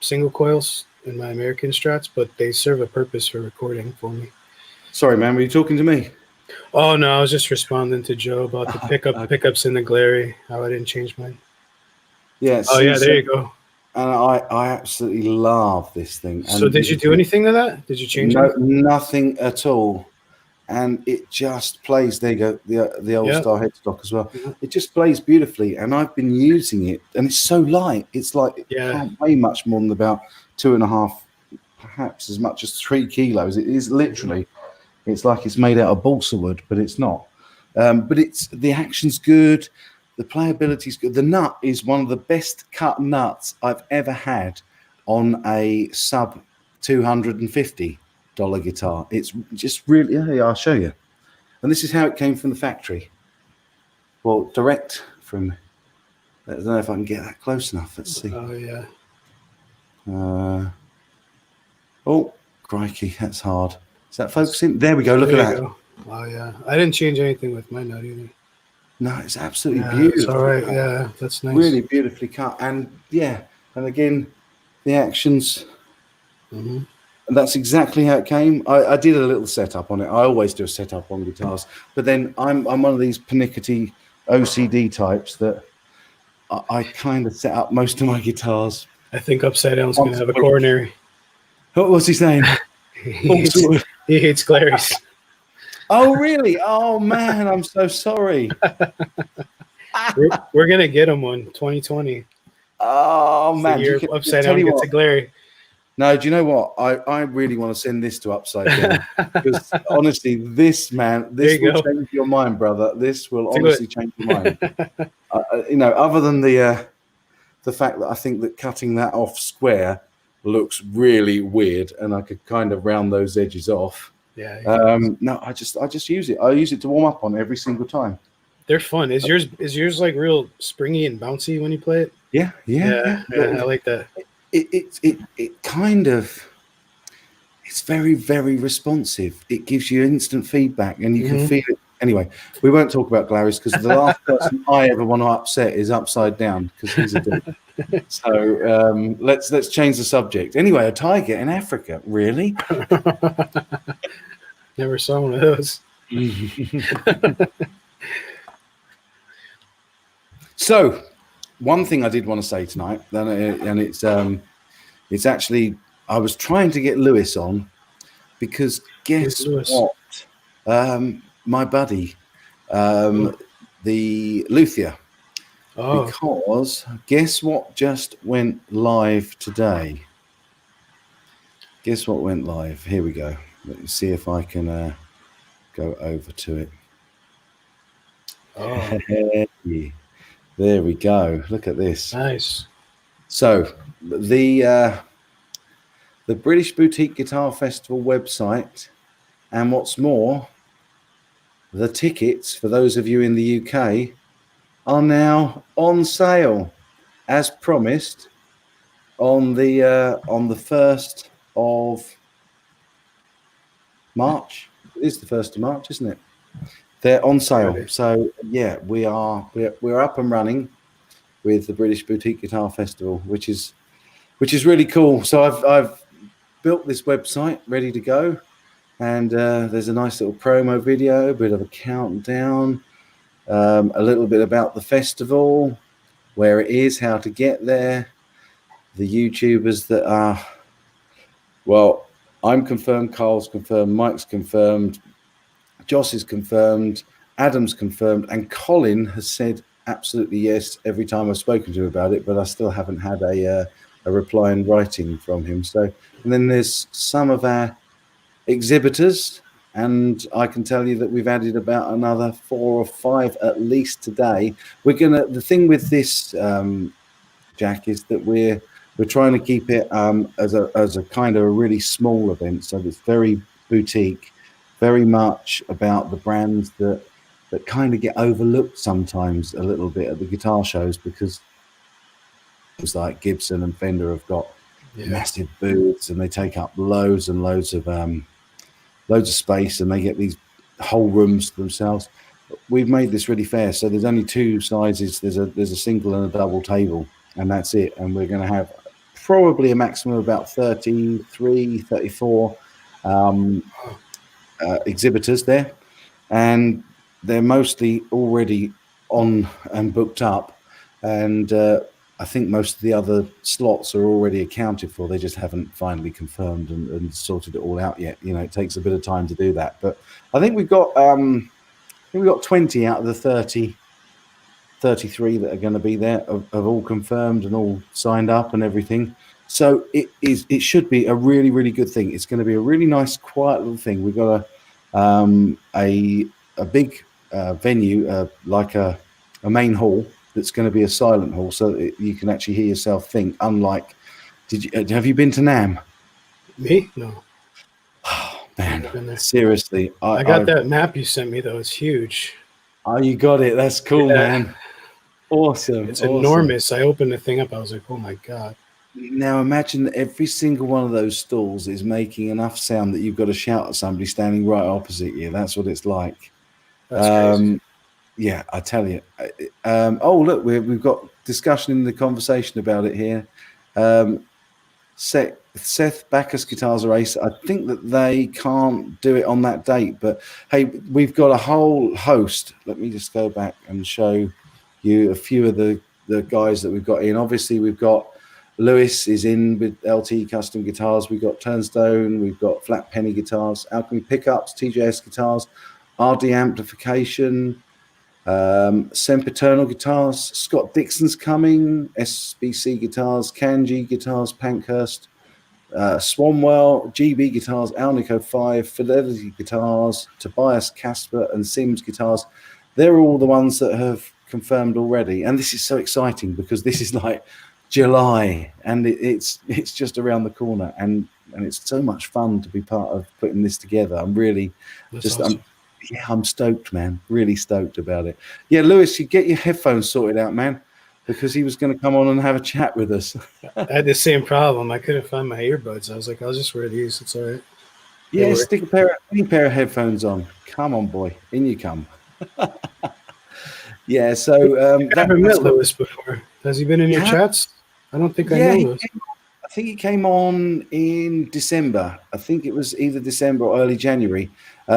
single coils in my American Strats, but they serve a purpose for recording for me. Sorry, man, were you talking to me? Oh no, I was just responding to Joe about the pickups in the Glary. How I didn't change mine. Yeah. Oh yeah, there you go. And I absolutely love this thing. And so did you do anything to that? Did you change it? Nothing at all. And it just plays. There you go, the old Star headstock as well. Yeah. It just plays beautifully, and I've been using it, and it's so light. It's like it can't weigh much more than about 2.5, perhaps as much as 3 kilos. It is literally. It's like it's made out of balsa wood, but it's not. But the action's good, the playability's good. The nut is one of the best cut nuts I've ever had on a sub $250 guitar. It's just really, I'll show you. And this is how it came from the factory. Well, direct from, I don't know if I can get that close enough. Let's see. Oh yeah. Oh, crikey, that's hard. Is that focusing? There we go. Look at that. Go. Oh yeah. I didn't change anything with my nut either. No, it's absolutely beautiful. It's all right. Yeah, that's nice. Really beautifully cut. And and again, the actions. Mm-hmm. And that's exactly how it came. I did a little setup on it. I always do a setup on guitars, but then I'm one of these pernickety OCD types that I kind of set up most of my guitars. I think Upside Down's going to have a coronary. What's he saying? He hates Clarys. Oh, really? Oh, man, I'm so sorry. We're going to get him one, 2020. Oh, man. Upside Down gets a Glary. No, do you know what? I really want to send this to Upside Down because honestly, this will change your mind, brother. This will honestly change your mind. Other than the fact that I think that cutting that off square looks really weird, and I could kind of round those edges off. Yeah. No, I just use it. I use it to warm up on every single time. They're fun. Is yours like real springy and bouncy when you play it? Yeah. I like that. It kind of, it's very, very responsive. It gives you instant feedback and you can feel it. Anyway, we won't talk about Glarys because the last person I ever want to upset is Upside Down because he's a dick. So let's change the subject. Anyway, a tiger in Africa, really? Never saw one of those. So, one thing I did want to say tonight, and it's actually, I was trying to get Lewis on because guess what? My buddy, the Luthier, because guess what just went live today? Guess what went live? Here we go. Let me see if I can go over to it. Oh. There we go. Look at this. Nice. So the British Boutique Guitar Festival website, and what's more, the tickets for those of you in the UK are now on sale, as promised, on the 1st of March. It is the 1st of March, isn't it? They're on sale. So yeah, we're up and running with the British Boutique Guitar Festival, which is really cool. So I've built this website ready to go, and there's a nice little promo video, a bit of a countdown, a little bit about the festival, where it is, how to get there, the YouTubers that are, well, I'm confirmed, Carl's confirmed, Mike's confirmed, Joss is confirmed, Adam's confirmed, and Colin has said absolutely yes every time I've spoken to him about it, but I still haven't had a reply in writing from him. So, and then there's some of our exhibitors, and I can tell you that we've added about another 4 or 5 at least today. The thing with this, Jack, is that we're trying to keep it as a kind of a really small event, so it's very boutique, very much about the brands that kind of get overlooked sometimes a little bit at the guitar shows, because it's like Gibson and Fender have got massive booths, and they take up loads and loads of space, and they get these whole rooms to themselves. We've made this really fair, so there's only 2 sizes. There's a single and a double table, and that's it. And we're going to have probably a maximum of about 33, 34 exhibitors there, and they're mostly already on and booked up, and I think most of the other slots are already accounted for. They just haven't finally confirmed and sorted it all out yet. You know, it takes a bit of time to do that, but I think we've got 20 out of the 33 that are going to be there have all confirmed and all signed up and everything. So it should be a really, really good thing. It's going to be a really nice, quiet little thing. We've got a big venue, like a main hall, that's going to be a silent hall, so that you can actually hear yourself think. Unlike, have you been to NAMM? Me? No. Oh, man, seriously. I got that map you sent me, though. It's huge. Oh, you got it. That's cool, man. Awesome. It's enormous. I opened the thing up. I was like, oh, my God. Now imagine that every single one of those stalls is making enough sound that you've got to shout at somebody standing right opposite you. That's what it's like. That's crazy. Yeah, I tell you. Oh, look, we've got discussion in the conversation about it here. Seth Backus Guitars Race. I think that they can't do it on that date, but hey, we've got a whole host. Let me just go back and show you a few of the guys that we've got in. Obviously, we've got Lewis is in with LT Custom Guitars. We've got Turnstone. We've got Flat Penny Guitars, Alchemy Pickups, TJS Guitars, RD Amplification, Sempiternal Guitars, Scott Dixon's coming, SBC Guitars, Kanji Guitars, Pankhurst, Swanwell, GB Guitars, Alnico 5, Fidelity Guitars, Tobias Casper, and Sims Guitars. They're all the ones that have confirmed already, and this is so exciting because this is like July, and it's just around the corner, and it's so much fun to be part of putting this together. I'm really awesome. I'm stoked, man. Really stoked about it. Yeah, Lewis, you get your headphones sorted out, man, because he was going to come on and have a chat with us. I had the same problem. I couldn't find my earbuds. I was like, I'll just wear these. It's all right. Yeah, stick any pair of headphones on. Come on, boy. In you come. Yeah, so I've never met Lewis before. Has he been in your chats? I don't think I know Lewis. I think he came on in December. I think it was either December or early January.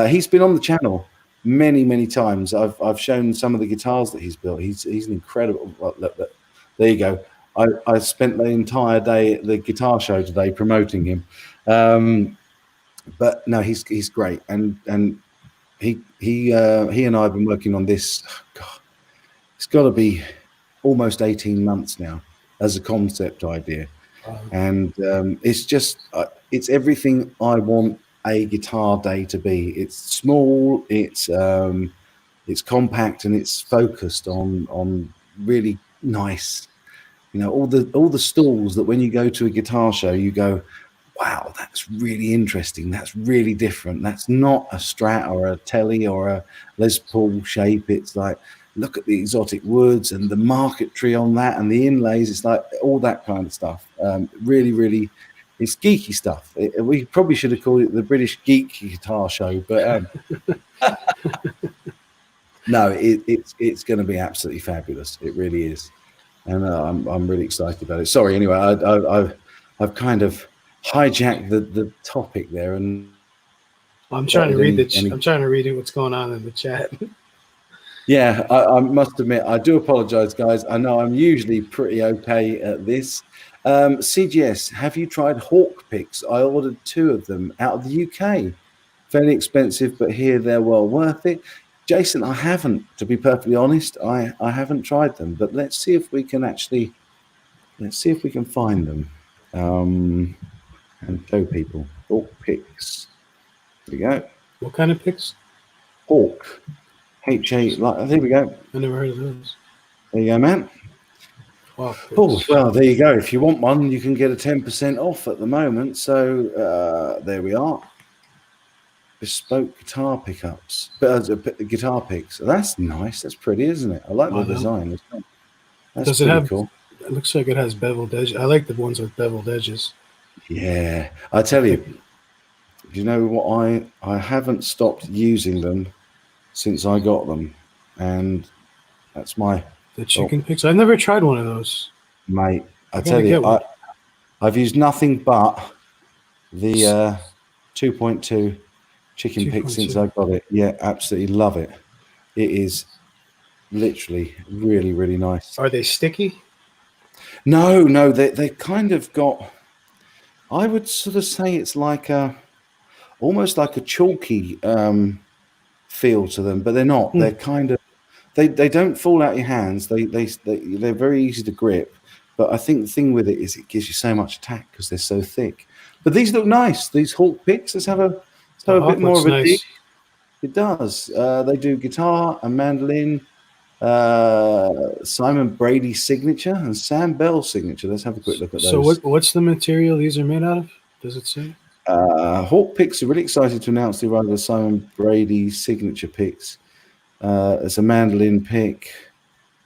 He's been on the channel many, many times. I've shown some of the guitars that he's built. He's an incredible. Look, there you go. I spent the entire day at the guitar show today promoting him. But no, he's great, and he and I have been working on this. God, it's got to be almost 18 months now as a concept idea. And it's just it's everything I want a guitar day to be. It's small, it's compact, and it's focused on really nice, you know, all the stalls that when you go to a guitar show you go, wow, that's really interesting, that's really different, that's not a Strat or a Tele or a Les Paul shape. It's like, look at the exotic woods and the marquetry on that and the inlays. It's like all that kind of stuff. Really, really, it's geeky stuff. We probably should have called it the British Geek Guitar Show, but no, it's going to be absolutely fabulous. It really is, and I'm really excited about it. Sorry, anyway, I've kind of hijacked the topic there, and I'm trying to read I'm trying to read what's going on in the chat. Yeah, I must admit, I do apologise, guys. I know I'm usually pretty okay at this. CGS, have you tried Hawk Picks? I ordered 2 of them out of the UK. Fairly expensive, but here they're well worth it. Jason, I haven't, to be perfectly honest. I haven't tried them, but let's see if we can find them and show people. Hawk Picks. There we go. What kind of picks? Hawk. H-A, like, there we go. I never heard of those. There you go, man. Wow. Oh, well, there you go. If you want one, you can get a 10% off at the moment. So there we are. Bespoke guitar pickups, guitar picks. That's nice. That's pretty, isn't it? I like the design. That's Does it have? cool. It looks like it has beveled edges. I like the ones with beveled edges. Yeah, I tell you. You know what? I haven't stopped using them since I got them, and that's my The chicken picks. I've never tried one of those. mate. I tell you, I've used nothing but the 2.2 chicken pick since I got it. Yeah, absolutely love it. It is literally really, really nice. Are they sticky? No, they kind of got. I would sort of say it's like almost like a chalky feel to them, but they're not. They're kind of they don't fall out your hands. They're very easy to grip. But I think the thing with it is it gives you so much attack because they're so thick. But these look nice. These Hawk picks. Let's have a bit more of a dig. It does. They do guitar and mandolin. Simon Brady's signature and Sam Bell's signature. Let's have a quick look at those. So what's the material these are made out of? Does it say? Hawk Picks are really excited to announce the arrival of Simon Brady's signature picks. It's a mandolin pick.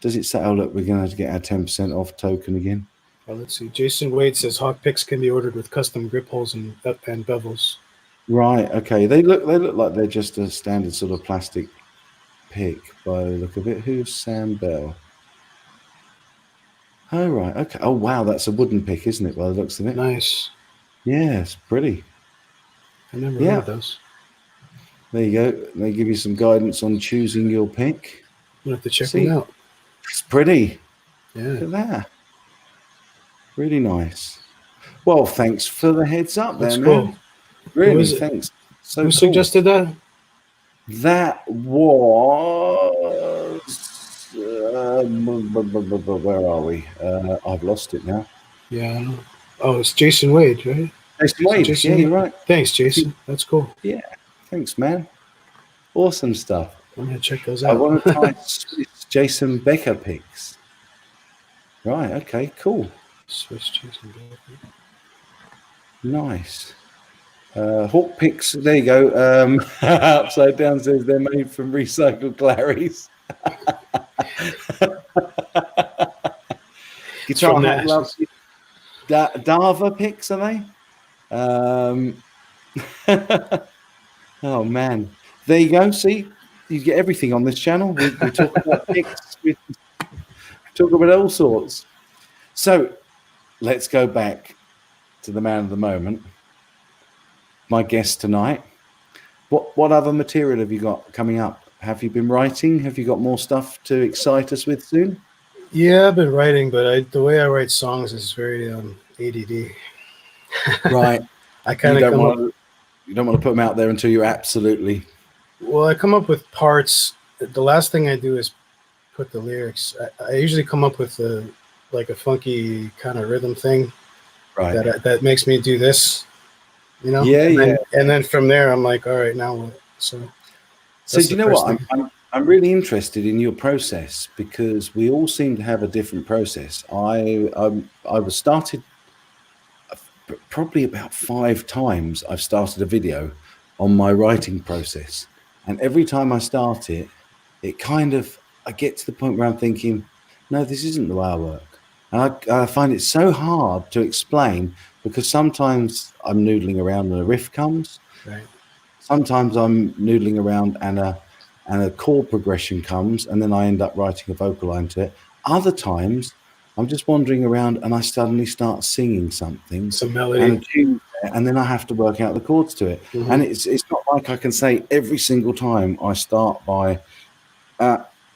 Does it say? Oh, look, we're going to get our 10% off token again. Well, let's see. Jason Wade says Hawk Picks can be ordered with custom grip holes and bevels. Right. Okay. They look like they're just a standard sort of plastic pick by the look of it. Who's Sam Bell? Oh, right. Okay. Oh, wow. That's a wooden pick, isn't it? By the looks of it. Nice. Yeah, it's pretty. I never heard of those. There you go. They give you some guidance on choosing your pick. You'll have to check them out. It's pretty. Yeah. Look at that. Really nice. Well, thanks for the heads up there, man. Cool. Really, thanks. So who suggested that? That was where are we? I've lost it now. Yeah. Oh, it's Jason Wade, right? Jason Wade. Yeah, you're right. Thanks, Jason. That's cool. Yeah. Thanks, man. Awesome stuff. I'm gonna check those out. I want to try Jason Becker picks. Right. Okay. Cool. Swiss Jason Becker. Nice. Hawk Picks, there you go. Upside down says they're made from recycled Clarys. Guitar Hat loves Dava Picks, are they? Oh man, there you go. See, you get everything on this channel. We talk about picks. We talk about all sorts. So let's go back to the man of the moment. My guest tonight. What other material have you got coming up? Have you been writing? Have you got more stuff to excite us with soon? Yeah, I've been writing, but the way I write songs is very ADD. Right. I kind of you don't want to put them out there until you're absolutely. Well, I come up with parts. The last thing I do is put the lyrics. I usually come up with a funky kind of rhythm thing, right? That makes me do this. You know, and then from there, I'm like, all right, now what? So do you know what? I'm really interested in your process because we all seem to have a different process. I was started probably about 5 times. I've started a video on my writing process, and every time I start it, I get to the point where I'm thinking, no, this isn't the way I work. And I find it so hard to explain because sometimes I'm noodling around and a riff comes. Right. Sometimes I'm noodling around and a chord progression comes, and then I end up writing a vocal line to it. Other times I'm just wandering around and I suddenly start singing something, some melody, and then I have to work out the chords to it. Mm-hmm. And it's not like I can say every single time I start by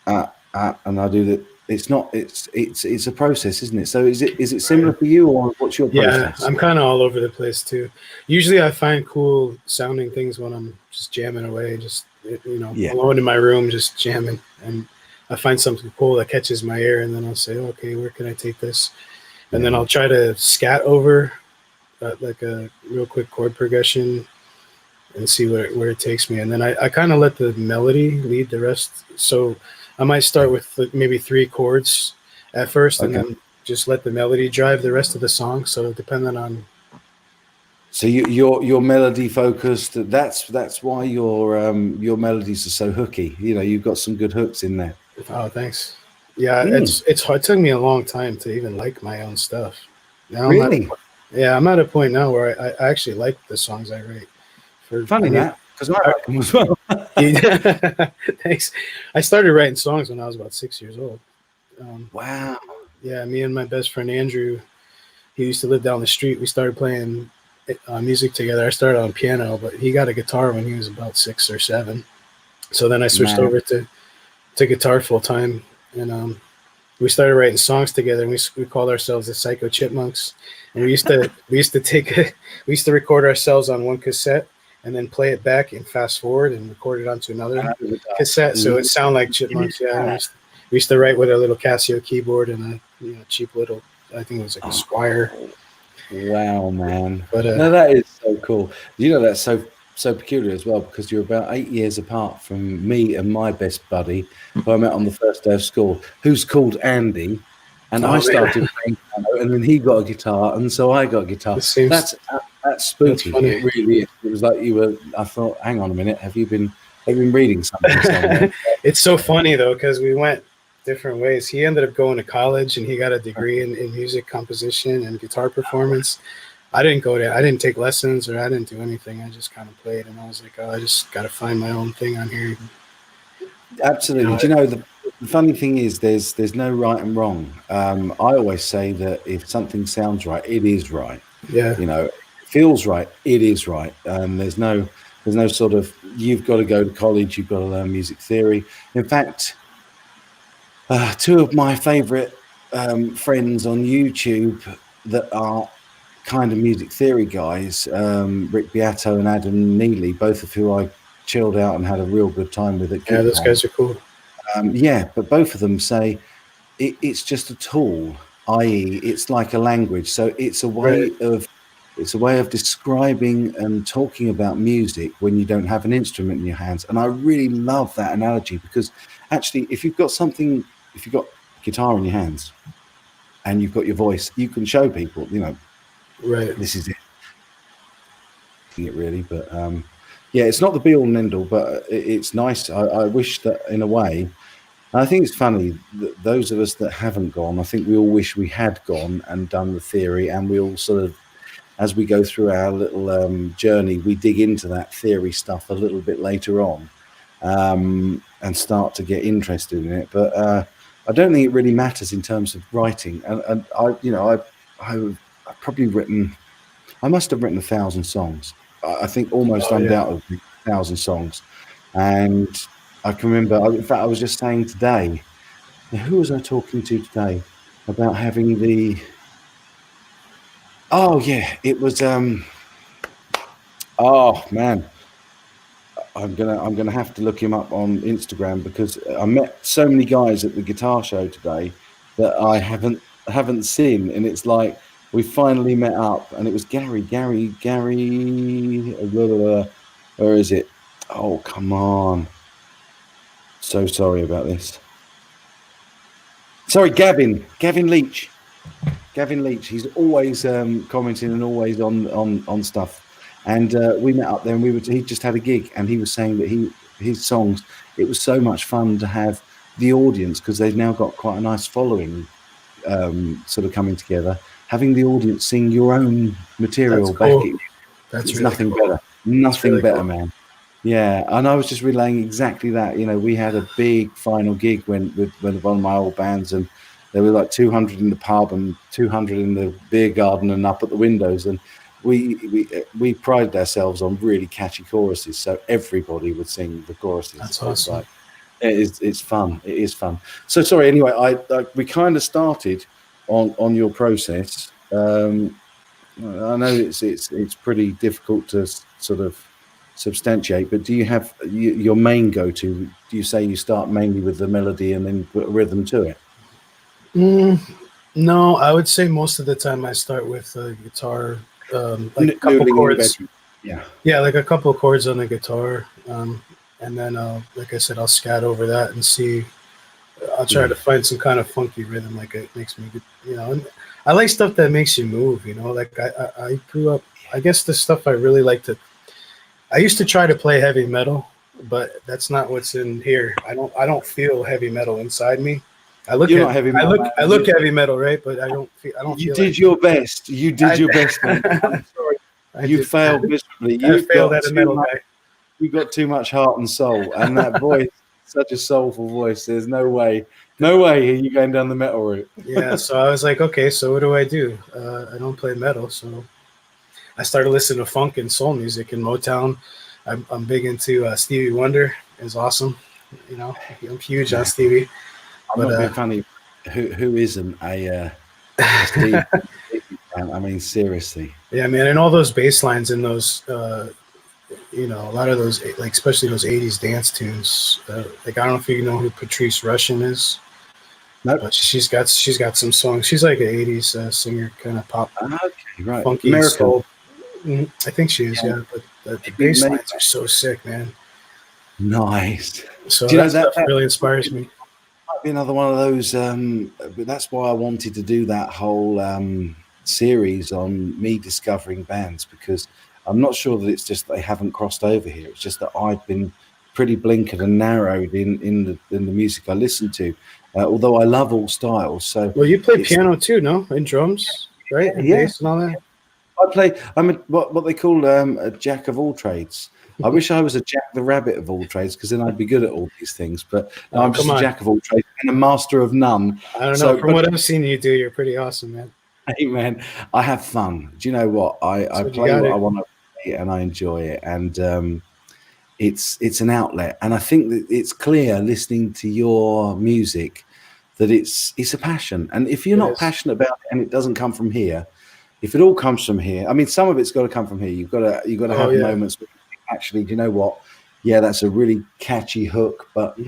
and I do that. It's not. It's a process, isn't it? So is it similar for you, or what's your Yeah, process? I'm kind of all over the place too. Usually I find cool sounding things when I'm just jamming away, just Yeah. alone in my room, just jamming, and I find something cool that catches my ear, and then I'll say, okay, where can I take this? And then I'll try to scat over like a real quick chord progression and see where it takes me. And then I kind of let the melody lead the rest. So I might start with maybe 3 chords at first, and then just let the melody drive the rest of the song. So depending on. So you're melody focused. That's why your melodies are so hooky. You've got some good hooks in there. Oh, thanks. Yeah, it's hard. It took me a long time to even like my own stuff. Now Really? I'm at a point now where I actually like the songs I write. Funny that, because I like them as well. Thanks. I started writing songs when I was about 6 years old. Wow. Yeah, me and my best friend Andrew, he used to live down the street. We started playing music together. I started on piano, but he got a guitar when he was about 6 or 7. So then I switched over to guitar full time, and we started writing songs together. And we called ourselves the Psycho Chipmunks. And we used to record ourselves on one cassette and then play it back and fast forward and record it onto another cassette, so it sounded like Chipmunks. Yeah, we used to write with a little Casio keyboard and a cheap little, I think it was like a Squire. Wow, man! But no, that is so cool. That's so peculiar as well, because you're about 8 years apart from me and my best buddy, who I met on the first day of school, who's called Andy. And I started playing piano, and then he got a guitar, and so I got a guitar. That's spooky. That's it really is. It was like I thought, hang on a minute, have you been reading something somewhere? It's so funny though, because we went different ways. He ended up going to college, and he got a degree in music composition and guitar performance. I didn't go there. I didn't take lessons, or I didn't do anything. I just kind of played, and I was like, oh, I just got to find my own thing on here. Absolutely. Do you know the funny thing is, there's no right and wrong. I always say that if something sounds right, it is right. Yeah. It feels right, it is right. There's no sort of, you've got to go to college, you've got to learn music theory. In fact, 2 of my favorite friends on YouTube that are kind of music theory guys, Rick Beato and Adam Neely, both of who I chilled out and had a real good time with it. Yeah, those guys are cool. But both of them say it's just a tool, i.e., it's like a language. So it's a way of describing and talking about music when you don't have an instrument in your hands. And I really love that analogy, because actually, if you've got guitar in your hands and you've got your voice, you can show people, right, this is it. Really, but it's not the be all and end all, but it's nice. I wish that, in a way, I think it's funny that those of us that haven't gone, I think we all wish we had gone and done the theory, and we all sort of, as we go through our little journey, we dig into that theory stuff a little bit later on, and start to get interested in it. But I don't think it really matters in terms of writing. And I've probably written, I must have written 1,000 songs. I think almost undoubtedly 1,000 songs. And I can remember, in fact, I was just saying today, who was I talking to today about having the, it was, oh man, I'm gonna have to look him up on Instagram, because I met so many guys at the guitar show today that I haven't seen, and it's like we finally met up, and it was Gary. Where is it? Oh, come on! So sorry about this. Sorry, Gavin Leach. Gavin Leach. He's always commenting and always on stuff. And we met up there, and he just had a gig, and he was saying that his songs, it was so much fun to have the audience, because they've now got quite a nice following, sort of coming together, having the audience sing your own material back at you. That's really nothing cool. Better. Nothing really better, cool. Man. Yeah, and I was just relaying exactly that. We had a big final gig with one of my old bands, and there were like 200 in the pub and 200 in the beer garden and up at the windows, and we prided ourselves on really catchy choruses, so everybody would sing the choruses. That's awesome. It's fun. It is fun. So sorry. Anyway, we kind of started on your process. I know it's pretty difficult to sort of substantiate, but do you have your main go-to? Do you say you start mainly with the melody and then put a rhythm to it? No, I would say most of the time I start with a guitar, like a couple Noodling in chords. bed. Yeah. Yeah, like a couple of chords on the guitar, and then like I said, I'll scat over that and see. I'll try to find some kind of funky rhythm, like it makes me, And I like stuff that makes you move, Like I grew up. I guess the stuff I really like to. I used to try to play heavy metal, but that's not what's in here. I don't feel heavy metal inside me. I look You're not heavy metal, I look heavy metal, right? But I don't feel. You did your best. You did your best. Man. I'm sorry. You failed miserably. I failed at a metal guy. You got too much heart and soul, and that voice, such a soulful voice. There's no way you going down the metal route. Yeah, so I was like, okay, so what do? I don't play metal, so I started listening to funk and soul music and Motown. I'm big into Stevie Wonder. Is awesome. I'm huge on Stevie. I'm not being funny. Who isn't a Stevie fan? I mean, seriously. Yeah, man, and all those bass lines in those, a lot of those, like especially those '80s dance tunes. Like I don't know if you know who Patrice Rushen is. No, but she's got some songs. She's like an '80s singer, kind of pop, okay, right, funky American. soul. I think she is, yeah. But the bass lines are so sick, man. Nice. So that stuff really inspires me. Might be another one of those. But that's why I wanted to do that whole series on me discovering bands, because I'm not sure that it's just they haven't crossed over here. It's just that I've been pretty blinkered and narrowed in the music I listen to. Although I love all styles. So well, you play piano too, no? And drums, right? And bass and all that. I'm what they call a jack of all trades. I wish I was a Jack the Rabbit of all trades, because then I'd be good at all these things. But I'm just a jack of all trades and a master of none. I don't know. From what I've seen you do, you're pretty awesome, man. Hey, man, I have fun. Do you know what? I play what I want to play and I enjoy it. And it's an outlet. And I think that it's clear listening to your music that it's a passion. And if you're not passionate about it and it doesn't come from here, if it all comes from here, I mean, some of it's got to come from here. You've got to have moments where actually, do you know what? Yeah, that's a really catchy hook, but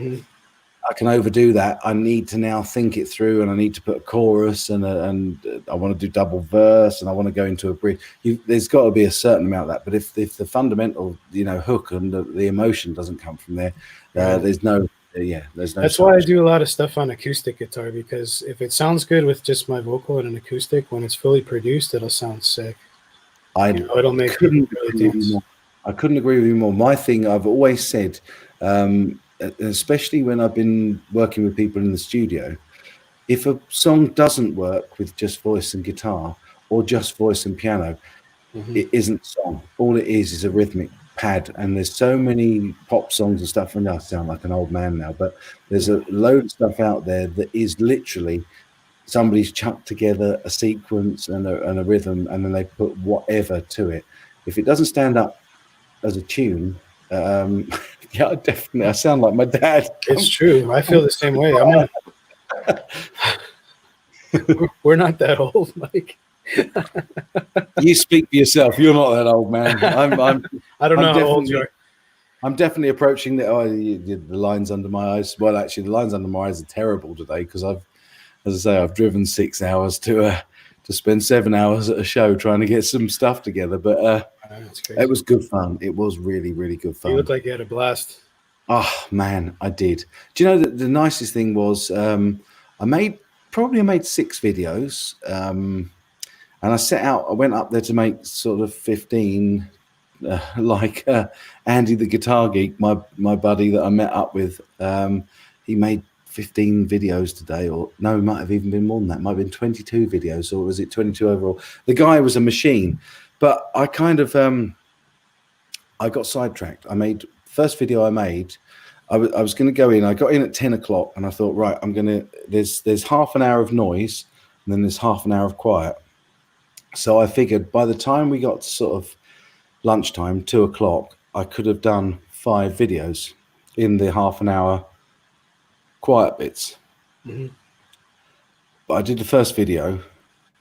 I can overdo that. I need to now think it through, and I need to put a chorus, and I want to do double verse, and I want to go into a bridge. There's got to be a certain amount of that. But if the fundamental, hook and the emotion doesn't come from there, there's no. There's no. That's why I do a lot of stuff on acoustic guitar, because if it sounds good with just my vocal and an acoustic, when it's fully produced, it'll sound sick. It'll make people really dance. I couldn't agree with you more. My thing, I've always said, especially when I've been working with people in the studio, if a song doesn't work with just voice and guitar or just voice and piano, it isn't a song. All it is a rhythmic pad. And there's so many pop songs and stuff, and I sound like an old man now, but there's a load of stuff out there that is literally somebody's chucked together a sequence and a rhythm, and then they put whatever to it. If it doesn't stand up as a tune, I sound like my dad. It's true. I feel the same way. We're not that old, Mike. You speak for yourself. You're not that old, man. I don't know how old you are. I'm definitely approaching the lines under my eyes. Well, actually, the lines under my eyes are terrible today, because I've driven 6 hours to spend 7 hours at a show trying to get some stuff together. But it was good fun. It was really, really good fun. You look like you had a blast. Oh man, I did. Do you know that the nicest thing was I made 6 videos, and I went up there to make sort of 15, like Andy the Guitar Geek, my buddy that I met up with. He made 15 videos today, or no, it might have even been more than that. It might have been 22 videos, or was it 22 overall? The guy was a machine, but I kind of I got sidetracked. First video I made, I was going to go in. I got in at 10 o'clock, and I thought, right, there's half an hour of noise, and then there's half an hour of quiet. So I figured by the time we got to sort of lunchtime, 2 o'clock, I could have done 5 videos in the half an hour quiet bits. Mhm. But I did the first video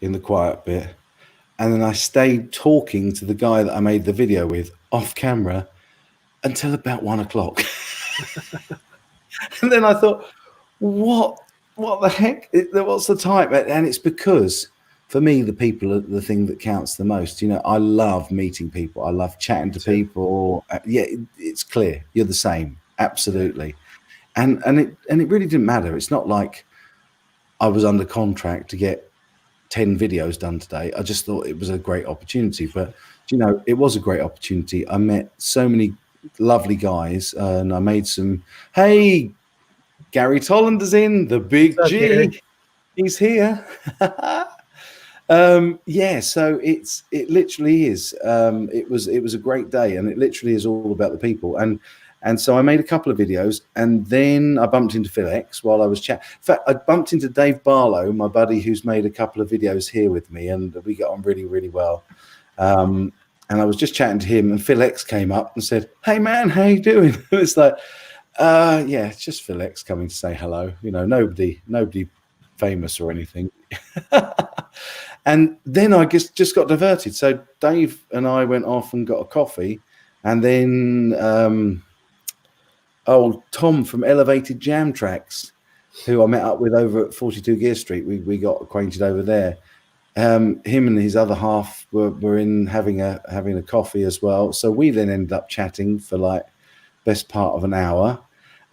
in the quiet bit, and then I stayed talking to the guy that I made the video with off camera until about 1 o'clock. And then I thought, what the heck? What's the time? And it's because for me, the people are the thing that counts the most. You know, I love meeting people. I love chatting to people. Yeah, it's clear. You're the same. Absolutely. And it really didn't matter. It's not like I was under contract to get 10 videos done today. I just thought it was a great opportunity. But, you know, it was a great opportunity. I met so many lovely guys, and I made some. Hey, Gary Tollander's in, the big What's up, G. Gary? He's here. Yeah, so it literally is. It was a great day, and it literally is all about the people. And so I made a couple of videos, and then I bumped into Phil X while I was chatting. In fact, I bumped into Dave Barlow, my buddy, who's made a couple of videos here with me, and we got on really, really well. And I was just chatting to him, and Phil X came up and said, "Hey man, how you doing?" And it's like, yeah, it's just Phil X coming to say hello. You know, nobody famous or anything. And then I just got diverted. So Dave and I went off and got a coffee, and then old Tom from Elevated Jam Tracks, who I met up with over at 42 Gear Street, we got acquainted over there. Him and his other half were in having a coffee as well. So we then ended up chatting for like best part of an hour,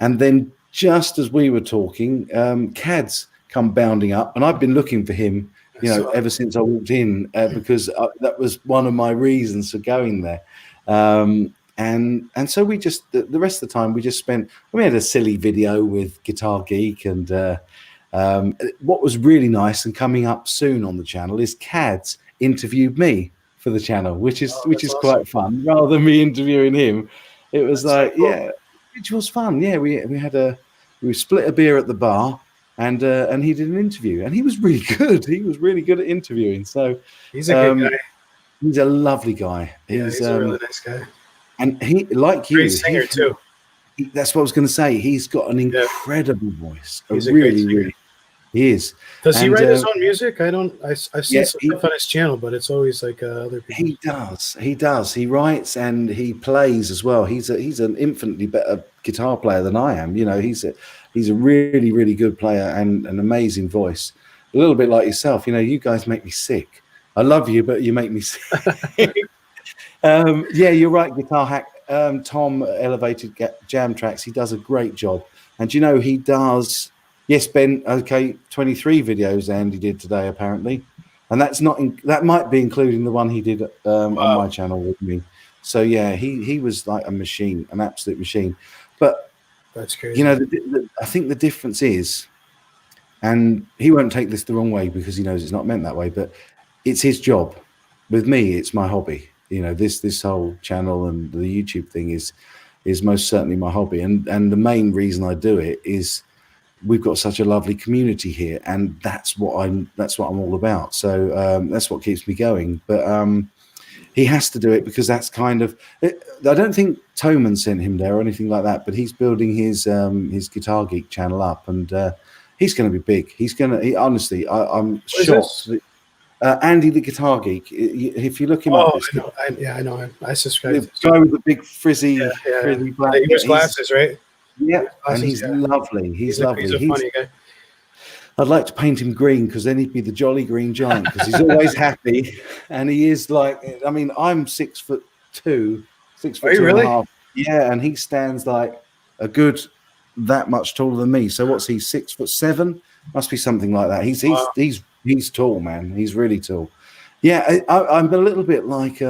and then just as we were talking, Cads come bounding up, and I've been looking for him, you know, ever since I walked in, because that was one of my reasons for going there. And so we just the rest of the time we just spent. We had a silly video with Guitar Geek, and what was really nice and coming up soon on the channel is Cads interviewed me for the channel, which is awesome. Quite fun. Rather than me interviewing him, it was that's like so cool. Yeah, which was fun. Yeah, we split a beer at the bar, and he did an interview, and he was really good. He was really good at interviewing. So he's a good guy. He's a lovely guy. He's a really nice guy. And he, like you, great singer too. That's what I was going to say. He's got an incredible voice. He's really, he is. Does he write his own music? I've seen some stuff on his channel, but it's always like other people. He does. He writes and he plays as well. He's an infinitely better guitar player than I am. You know, he's a really, really good player and an amazing voice. A little bit like yourself. You know, you guys make me sick. I love you, but you make me sick. Yeah, you're right, Guitar Hack. Tom Elevated Jam Tracks, he does a great job. And you know, he does, yes, Ben, okay, 23 videos Andy did today, apparently. And that's not, that might be including the one he did on my channel with me. So yeah, he was like a machine, an absolute machine. But that's crazy. You know, I think the difference is, and he won't take this the wrong way because he knows it's not meant that way, but it's his job. With me, it's my hobby. You know, this whole channel and the YouTube thing is most certainly my hobby, and the main reason I do it is we've got such a lovely community here, and that's what I'm all about. So that's what keeps me going. But he has to do it because that's kind of. I don't think Toman sent him there or anything like that, but he's building his Guitar Geek channel up, and he's going to be big. Honestly, I'm shocked. Andy the Guitar Geek. If you look him up, I know him. I subscribe. The guy with the big frizzy black. He wears glasses, right? Yeah, and he's lovely. He's lovely. He's a funny guy. I'd like to paint him green because then he'd be the Jolly Green Giant because he's always happy, and he is like. I mean, I'm 6'2", 6'2" Are you really? and a half. Yeah, and he stands like a good that much taller than me. So what's he? 6'7"? Must be something like that. He's tall, man. He's really tall. Yeah, I'm a little bit like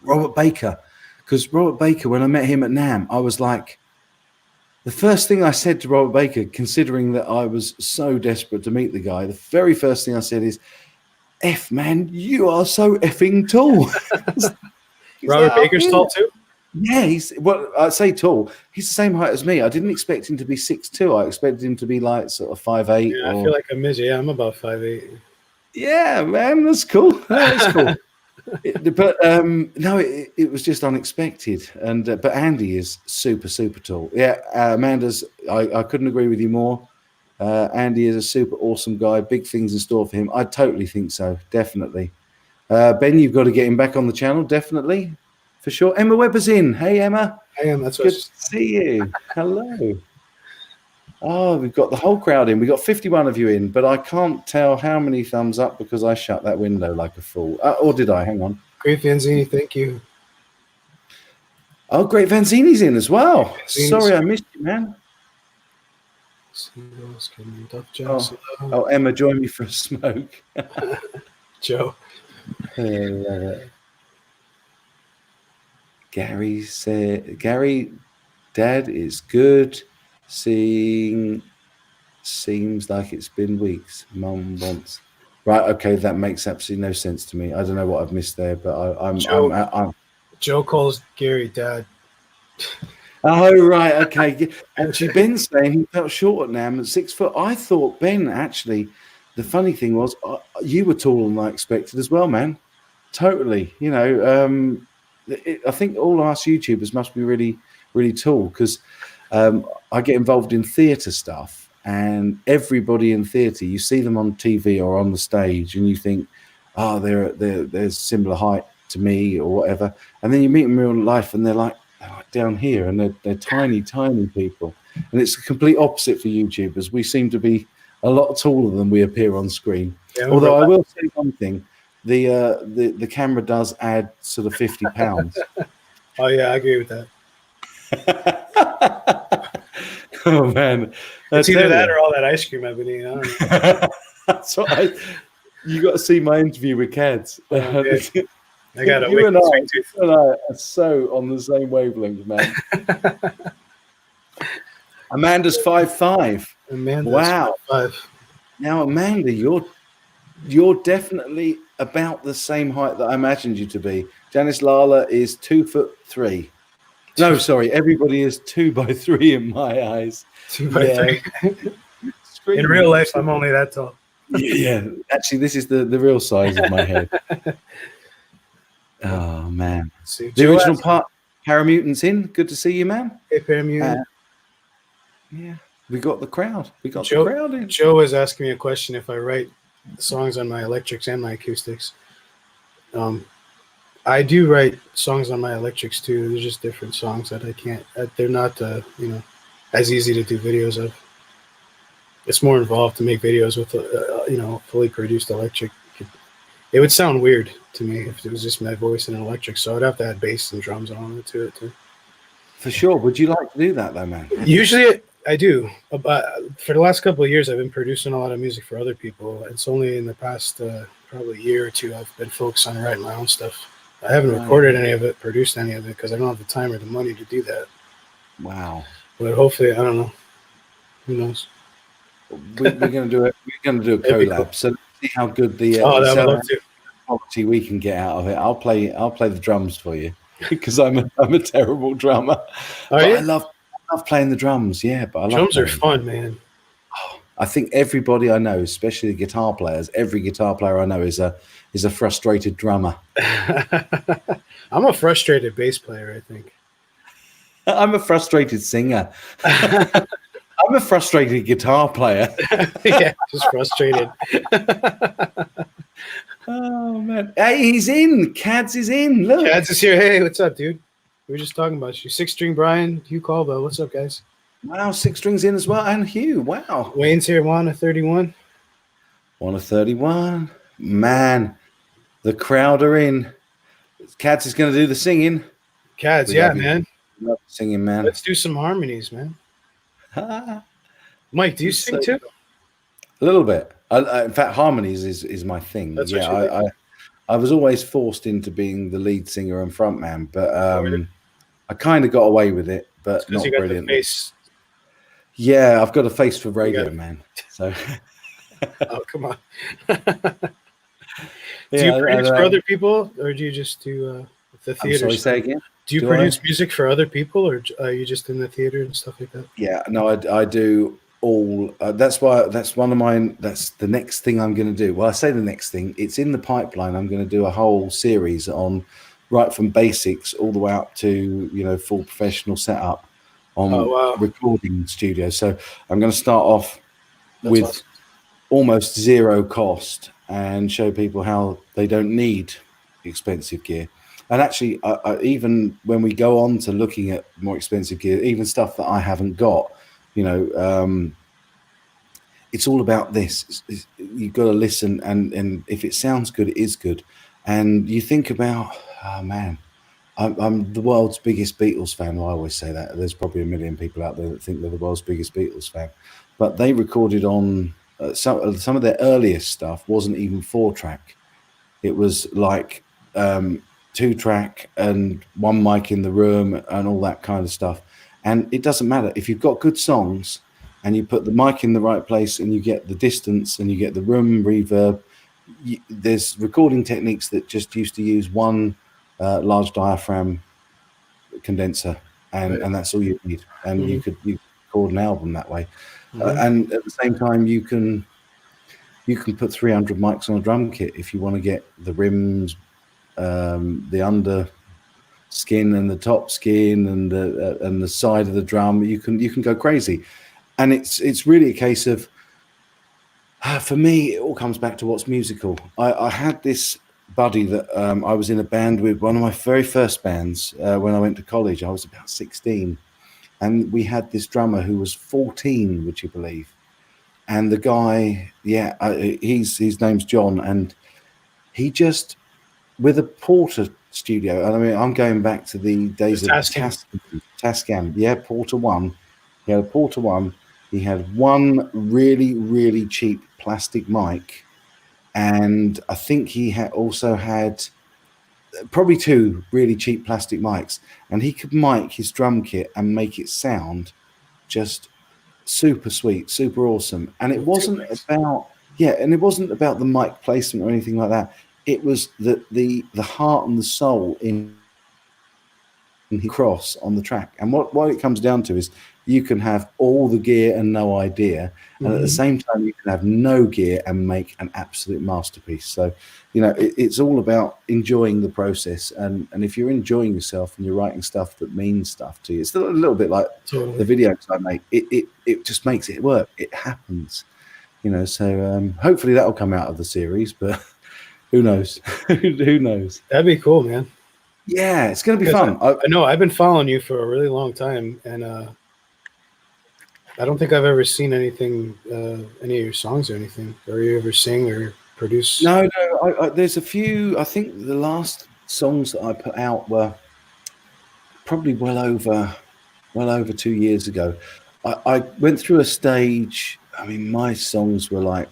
Robert Baker, because Robert Baker, when I met him at NAMM, I was like, the first thing I said to Robert Baker, considering that I was so desperate to meet the guy, the very first thing I said is, "F, man, you are so effing tall." Robert Baker's tall too? Yeah, I say tall. He's the same height as me. I didn't expect him to be 6'2". I expected him to be like sort of 5'8". Yeah, I feel like a midget. Yeah, I'm about 5'8". Yeah, man, that's cool. That's cool. But no, it was just unexpected. And but Andy is super, super tall. Yeah, Amanda's. I couldn't agree with you more. Andy is a super awesome guy. Big things in store for him. I totally think so. Definitely. Ben, you've got to get him back on the channel. Definitely, for sure. Emma Webber's in. Hey, Emma. I am. That's Good to see you. Hello. Oh, we've got the whole crowd in. We've got 51 of you in, but I can't tell how many thumbs up because I shut that window like a fool. Or did I? Hang on. Great Vanzini, thank you. Oh, great. Vanzini's in as well. Vanzini's Sorry, I missed you, man. Oh, Emma, join me for a smoke. Joe. Gary said, Gary, Dad is good. Seems like it's been weeks. Mum wants. Right, okay, that makes absolutely no sense to me. I don't know what I've missed there, but I'm Joe calls Gary Dad. Oh, right, okay. Actually, Ben's saying he felt short at Nam at 6 foot. I thought, Ben, actually, the funny thing was you were taller than I expected as well, man. Totally. You know, I think all us YouTubers must be really, really tall because I get involved in theatre stuff, and everybody in theatre, you see them on TV or on the stage, and you think, oh, they're similar height to me or whatever, and then you meet them in real life, and they're like down here, and they're tiny, tiny people, and it's the complete opposite for YouTubers. We seem to be a lot taller than we appear on screen. Yeah, although I will say one thing, the camera does add sort of 50 pounds. Oh yeah, I agree with that. Oh man, it's either that or all that ice cream I've been eating. I don't know. That's what you got to see my interview with Keds. I got you and I are so on the same wavelength, man. Amanda's 5'5". Amanda's wow. 5'5". Now, Amanda, you're definitely about the same height that I imagined you to be. Janice Lala is 2'3". No, sorry, everybody is 2x3 in my eyes. 2x3. In real life, I'm only that tall. Yeah, actually, this is the real size of my head. Oh man, the original part. Paramutant's in. Good to see you, man. Hey, Paramutant. Yeah, we got the crowd. We got the crowd in. Joe was asking me a question if I write songs on my electrics and my acoustics. I do write songs on my electrics too. They're just different songs that I can't. They're not, as easy to do videos of. It's more involved to make videos with, fully produced electric. It would sound weird to me if it was just my voice and an electric. So I'd have to add bass and drums on it to it too. For sure. Would you like to do that though, man? Usually I do. For the last couple of years, I've been producing a lot of music for other people. It's only in the past probably year or two I've been focused on writing my own stuff. I haven't recorded any of it, produced any of it, because I don't have the time or the money to do that. Wow. But hopefully, I don't know. Who knows? We're going to do it. We're going to do a collab. Cool. So let's see how good the quality we can get out of it. I'll play the drums for you because I'm a terrible drummer. I love playing the drums. Yeah, but drums are fun, man. I think everybody I know, especially the guitar players, every guitar player I know is a frustrated drummer. I'm a frustrated bass player, I think. I'm a frustrated singer. I'm a frustrated guitar player. Yeah, just frustrated. Oh man! Hey, he's in. Cads is in. Look, Cads is here. Hey, what's up, dude? We were just talking about you. 6-string Brian, Hugh Caldwell. What's up, guys? Wow, 6 strings in as well, and Hugh. Wow. Wayne's here. Juana 31. Juana 31. Man, the crowd are in. Cads is going to do the singing. Cads, yeah, man. Love singing, man. Let's do some harmonies, man. Mike, do you sing too? A little bit. In fact, harmonies is my thing. That's I was always forced into being the lead singer and frontman, but I kind of got away with it, but not brilliant. Yeah, I've got a face for radio, man. So, oh come on. Do you produce for other people, or do you just do the theater? I'm sorry, say again. Do you produce music for other people, or are you just in the theater and stuff like that? Yeah, no, I do all. That's one of mine. That's the next thing I'm going to do. Well, I say the next thing. It's in the pipeline. I'm going to do a whole series on right from basics all the way up to full professional setup on recording studio. So I'm going to start off with awesome. almost zero cost and show people how they don't need expensive gear. And actually, even when we go on to looking at more expensive gear, even stuff that I haven't got, it's all about this. You've got to listen, and if it sounds good, it is good. And you think about, oh man, I'm the world's biggest Beatles fan. I always say that. There's probably a million people out there that think they're the world's biggest Beatles fan. But they recorded on some of their earliest stuff wasn't even 4-track. It was like 2-track and one mic in the room and all that kind of stuff. And it doesn't matter if you've got good songs and you put the mic in the right place and you get the distance and you get the room reverb. There's recording techniques that just used to use one large diaphragm condenser, and that's all you need. And you could record an album that way. And at the same time, you can put 300 mics on a drum kit if you want to get the rims, the under skin and the top skin and the side of the drum. You can go crazy, and it's really a case of, for me, it all comes back to what's musical. I had this buddy that I was in a band with, one of my very first bands when I went to college. I was about 16, and we had this drummer who was 14, would you believe? And the guy, his name's John, and he just, with a Porter studio, and I mean, I'm going back to the days of Tascam. Yeah, Porter 1. He had a Porter 1. He had one really, really cheap plastic mic, and I think he also had probably 2 really cheap plastic mics, and he could mic his drum kit and make it sound just super sweet, super awesome. And it wasn't about the mic placement or anything like that. It was the heart and the soul in cross on the track. And what it comes down to is you can have all the gear and no idea, and at the same time you can have no gear and make an absolute masterpiece. So it's all about enjoying the process, and if you're enjoying yourself and you're writing stuff that means stuff to you, it's a little bit like the videos I make. It just makes it work. It happens, so hopefully that'll come out of the series, but who knows? Who knows? That'd be cool, man. Yeah, it's going to be fun. I know I've been following you for a really long time, and I don't think I've ever seen anything, any of your songs or anything. Or you ever sing or produce? No. There's a few. I think the last songs that I put out were probably well over 2 years ago. I went through a stage. I mean, my songs were like,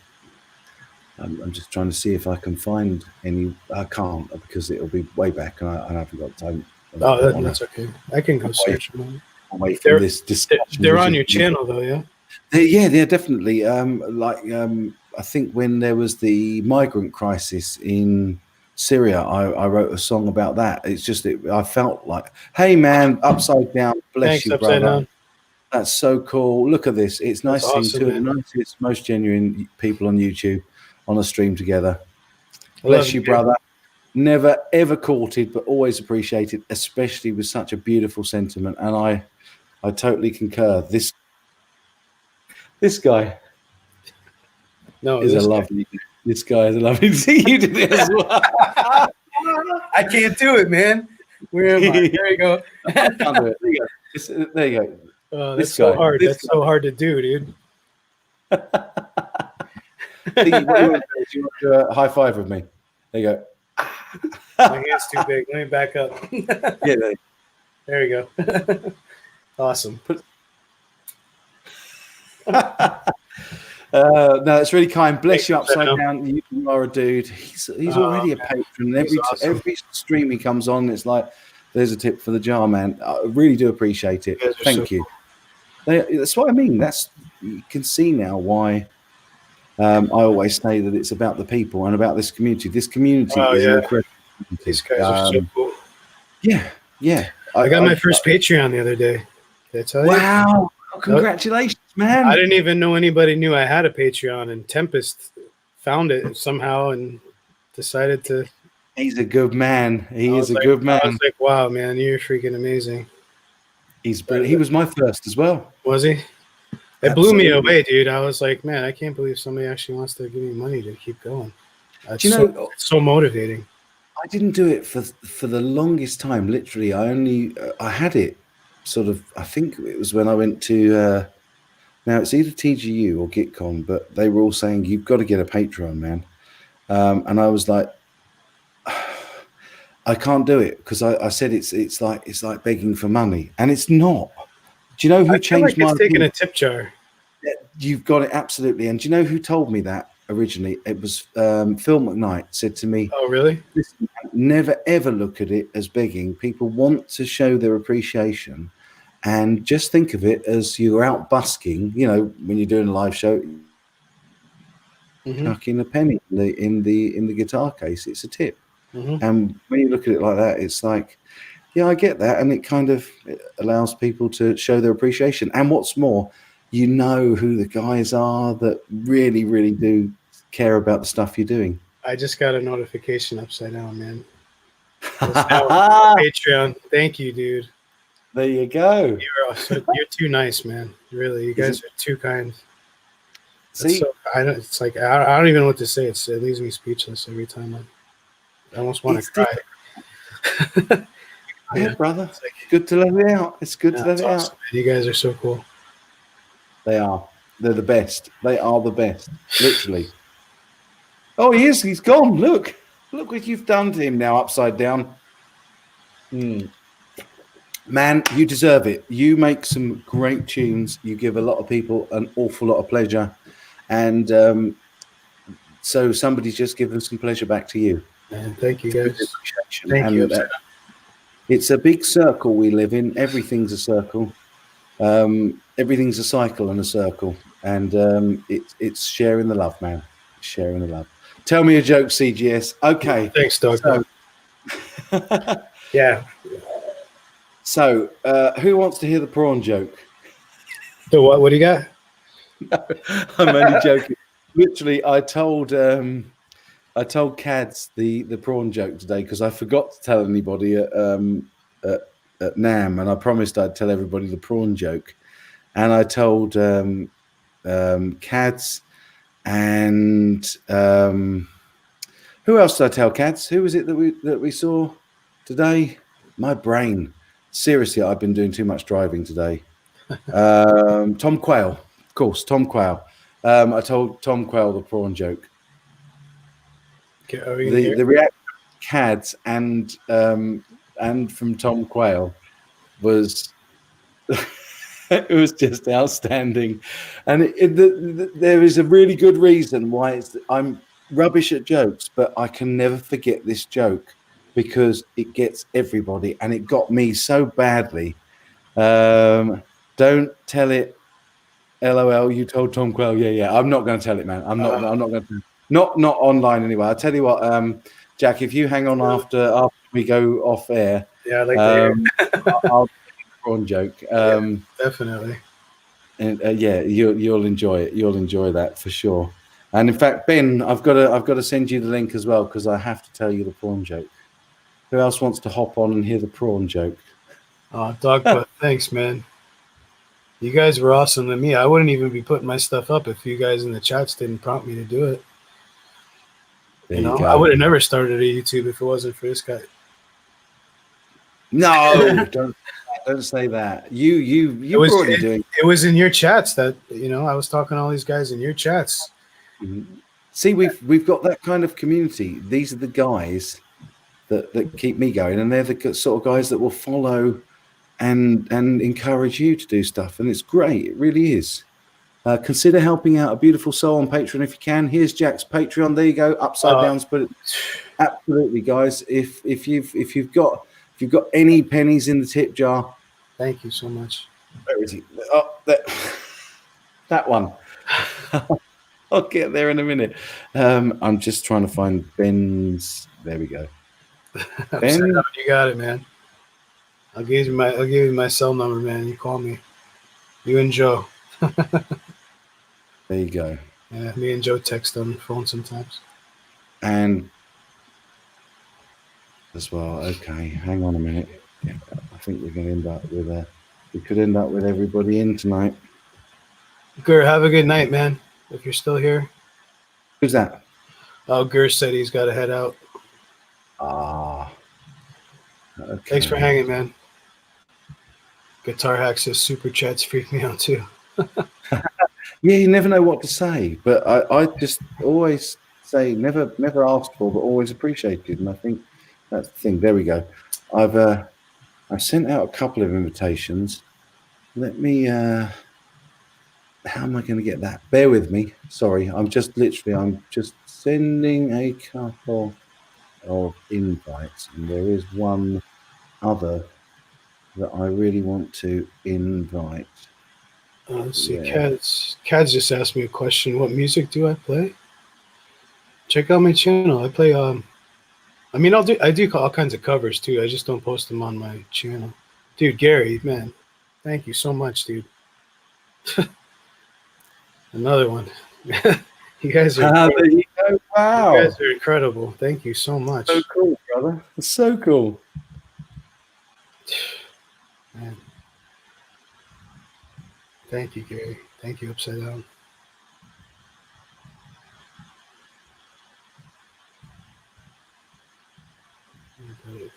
I'm just trying to see if I can find any. I can't, because it'll be way back, and I haven't got time. Oh, that's okay. I can go search them. Wait for this discussion. They're on your channel, though, yeah? They're definitely. I think when there was the migrant crisis in Syria, I wrote a song about that. It's just I felt like, hey man, Upside Down, bless you, brother. Down. That's so cool. Look at this. It's nice seeing two of the nicest, most genuine people on YouTube on a stream together. Bless you, brother. Never ever courted, but always appreciated, especially with such a beautiful sentiment. And I totally concur. This guy is a lovely. This guy is a lovely. See, you did it as well. I can't do it, man. Where am I? There you go. There you go. Oh, that's so hard. That's so hard to do, dude. You want to do a high five with me? There you go. My hand's too big. Let me back up. Yeah, there you go. Awesome. No, it's really kind. Bless you, Upside Down. You are a dude. He's already a patron. Every stream he comes on, it's like there's a tip for the jar, man. I really do appreciate it. Thank you. That's what I mean. You can see now why I always say that it's about the people and about this community. This community is incredible. These guys are so cool. Yeah. I got my first Patreon the other day. Did I tell you? Wow. Congratulations, man. I didn't even know anybody knew I had a Patreon, and Tempest found it somehow and decided to. He's a good man. He is a I good man. was like, wow, man, you're freaking amazing. He's brilliant. He was my first as well. Was he? It blew me Absolutely. away, dude. I was like, man, I can't believe somebody actually wants to give me money to keep going. Do you know? It's so motivating. I didn't do it for the longest time. Literally, I had it sort of. I think it was when I went to. Now it's either TGU or GitCon, but they were all saying you've got to get a Patreon, man. And I was like, I can't do it because I said it's like begging for money, and it's not. Do you know who I feel changed like my it's taking opinion? a tip jar. You've got it absolutely. And do you know who told me that originally? It was Phil McKnight said to me, Oh, really? listen, never ever look at it as begging. People want to show their appreciation, and just think of it as you're out busking. You know, when you're doing a live show, Mm-hmm. chucking a penny in the guitar case. It's a tip. Mm-hmm. And when you look at it like that, it's like, yeah, I get that, and it kind of allows people to show their appreciation. And what's more, you know who the guys are that really, really do care about the stuff you're doing. I just got a notification upside down, man. It's now on Patreon. Thank you, dude. There you go. You're too nice, man. Really, you guys are too kind. See, It's like I don't even know what to say. It leaves me speechless every time. I almost want to cry. yeah, brother. It's good to let it out. It's good to let it awesome, out. man. You guys are so cool. They are. They're the best. They are the best. Literally. Oh, he is. He's gone. Look what you've done to him now, upside down. Man, you deserve it. You make some great tunes. You give a lot of people an awful lot of pleasure. And so somebody's just given some pleasure back to you. Man, thank you, guys. Appreciation. Thank you. It's a big circle we live in. Everything's a circle. Everything's a cycle and a circle. And it's sharing the love, man. Sharing the love. Tell me a joke, CGS. Okay. Thanks, Doug. So, yeah. So, who wants to hear the prawn joke? So what do you got? No, I'm only joking. Literally, I told Cads the prawn joke today because I forgot to tell anybody at NAMM, and I promised I'd tell everybody the prawn joke. And I told Cads and who else did I tell, Cads? Who was it that we saw today? My brain. Seriously, I've been doing too much driving today. Tom Quayle, of course, Tom Quayle. I told Tom Quayle the prawn joke. Okay, The reaction of Cads and from Tom Quayle was it was just outstanding, and there is a really good reason why I'm rubbish at jokes, but I can never forget this joke because it gets everybody, and it got me so badly. Don't tell it. LOL. You told Tom Quayle. Yeah. I'm not going to tell it, man. I'm not going to. Not online anyway. I'll tell you what, Jack. If you hang on after we go off air, yeah, I'd like to hear. I'll prawn joke. Definitely. And you'll enjoy it. You'll enjoy that for sure. And in fact, Ben, I've got to send you the link as well because I have to tell you the prawn joke. Who else wants to hop on and hear the prawn joke? Oh, Dog, thanks, man. You guys were awesome to me. I wouldn't even be putting my stuff up if you guys in the chats didn't prompt me to do it. There you go. I would have never started a YouTube if it wasn't for this guy. No, don't say that. You were already doing. It was in your chats that I was talking to all these guys in your chats. See, we've got that kind of community. These are the guys that keep me going, and they're the sort of guys that will follow and encourage you to do stuff, and it's great. It really is. Consider helping out a beautiful soul on Patreon if you can. Here's Jack's Patreon. There you go. Upside down. But absolutely, guys. If you've got any pennies in the tip jar, thank you so much. Where is he? Oh, that one. I'll get there in a minute. I'm just trying to find Ben's. There we go. Ben, you got it, man. I'll give you my cell number, man. You call me. You and Joe. There you go. Yeah, me and Joe text on the phone sometimes. And as well, okay, hang on a minute. Yeah, I think we're going to end up with we could end up with everybody in tonight. Gur, have a good night, man. If you're still here. Who's that? Oh, Gur said he's got to head out. Ah. Okay. Thanks for hanging, man. Guitar Hack says super chats freak me out too. Yeah, you never know what to say, but I just always say never asked for, but always appreciated, and I think that's the thing. There we go. I've sent out a couple of invitations. Let me. How am I going to get that? Bear with me. Sorry, I'm just sending a couple of invites, and there is one other that I really want to invite. Let's see. Yeah. Cads just asked me a question. What music do I play? Check out my channel. I play. I mean, I do all kinds of covers too. I just don't post them on my channel. Dude, Gary, man, thank you so much, dude. Another one. You guys are. There you go. Wow. You guys are incredible. Thank you so much. So cool, brother. It's so cool. Man. Thank you, Gary. Thank you, Upside Down.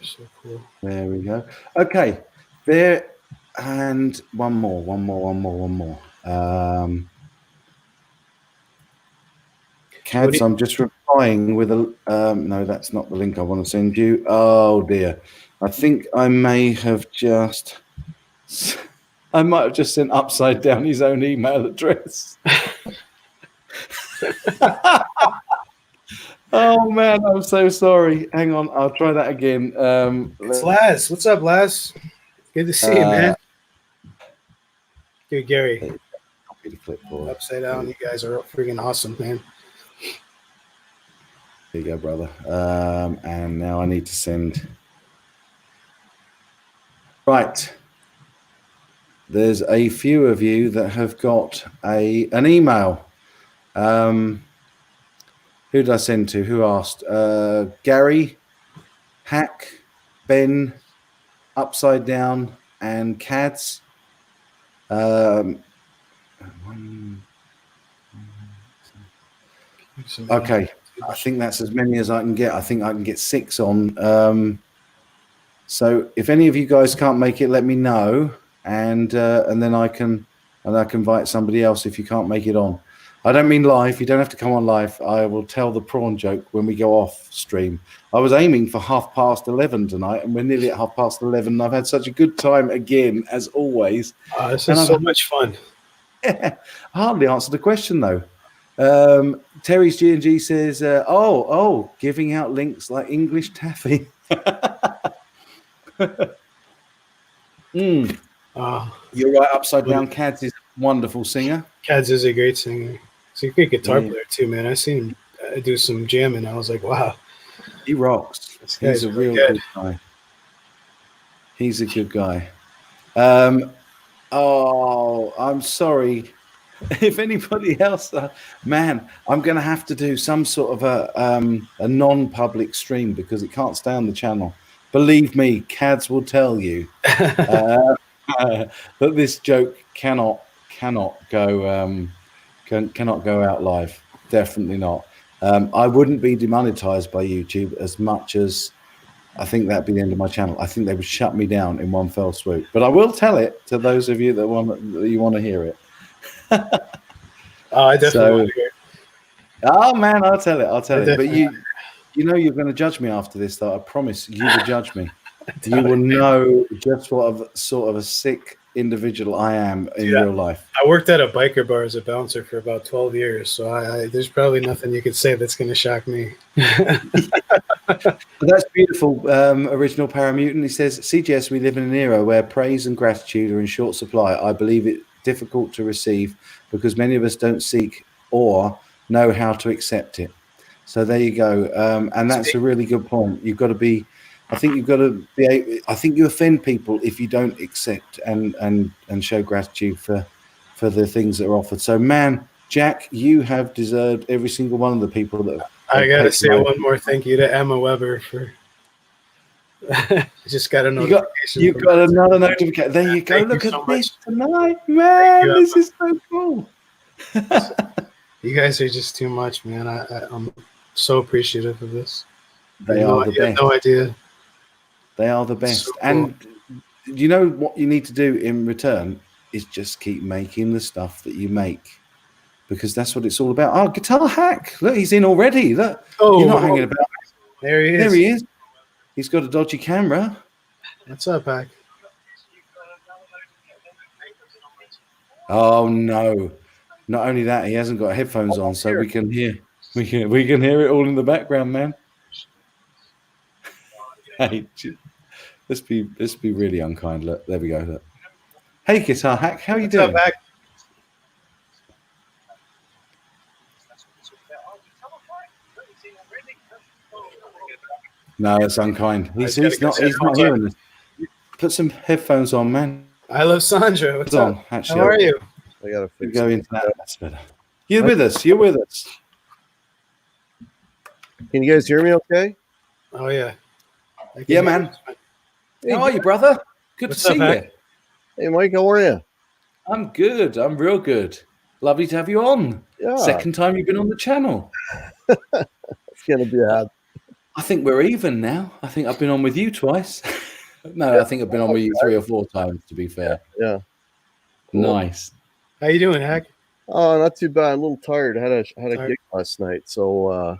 So cool. There we go. Okay. There and one more. Cads, I'm just replying with a no, that's not the link I want to send you. Oh dear. I think I may have just might have just sent Upside Down his own email address. Oh man, I'm so sorry. Hang on, I'll try that again. It's Laz. What's up, Laz? Good to see you, man. Dude, Gary. Copy the clipboard. Upside Down, you guys are freaking awesome, man. There you go, brother. And now I need to send. Right. There's a few of you that have got an email. Who did I send to? Who asked? Gary, Hack, Ben, Upside Down, and Cads. Okay. I think that's as many as I can get. I think I can get 6 on. So if any of you guys can't make it, let me know, and then I can invite somebody else if you can't make it on. I don't mean live. You don't have to come on live. I will tell the prawn joke when we go off stream. I was aiming for 11:30 tonight, and we're nearly at 11:30. I've had such a good time again, as always. This is so much fun. I hardly answered the question though. Terry's G&G says, giving out links like English taffy. You're right, Upside Down. Cads is a wonderful singer. Cads is a great singer. He's a great guitar player too, man. I seen him do some jamming. I was like, wow. He rocks. He's a real good guy. He's a good guy. I'm sorry. If anybody else, man, I'm going to have to do some sort of a non-public stream because it can't stay on the channel. Believe me, Cads will tell you that this joke cannot go out live. Definitely not. I wouldn't be demonetized by YouTube as much as I think that'd be the end of my channel. I think they would shut me down in one fell swoop. But I will tell it to those of you that want to hear it. I definitely want to hear it. Oh man, I'll tell it. But you know you're going to judge me after this, though. I promise you will judge me. You will know just what sort of a sick individual I am in real life. I worked at a biker bar as a bouncer for about 12 years, so there's probably nothing you could say that's going to shock me. That's beautiful. Original Paramutant. He says, CGS, we live in an era where praise and gratitude are in short supply. I believe it difficult to receive because many of us don't seek or know how to accept it. So there you go. And that's a really good point. You've got to be, I think you offend people if you don't accept and show gratitude for for the things that are offered. So, man, Jack, you have deserved every single one of the people that. I gotta say one more thank you to Emma Weber for. I just got a notification. You got another notification. There you go. Look at this tonight, man. This is so cool. You guys are just too much, man. I'm so appreciative of this. They are the best. You have no idea. They are the best. So cool. And you know what you need to do in return is just keep making the stuff that you make, because that's what it's all about. Oh, Guitar Hack. Look, he's in already. Look, you're not hanging about. There he is. There he is. He's got a dodgy camera. What's up, Hack? Oh no! Not only that, he hasn't got headphones on, so we can hear it all in the background, man. Hey, let's be really unkind. Look, there we go. Look. Hey, Guitar Hack, how are you doing? What's up, Hack? No, it's unkind. He's not hearing us. Put some headphones on, man. I love Sandra. What's up? Actually, how are you? I gotta fix go into that. That's better. You're with us. You're with us. Can you guys hear me okay? Oh, yeah. Yeah, man. How are you, brother? Good to see you. Hey, Mike, how are you? I'm good. I'm real good. Lovely to have you on. Yeah. Second time you've been on the channel. It's going to be hard. I think we're even now. I think I've been on with you twice. No, I think I've been on with you 3 or 4 times, to be fair. Yeah. Cool. Nice. How you doing, Hack? Oh, not too bad. I'm a little tired. Had a gig last night, so.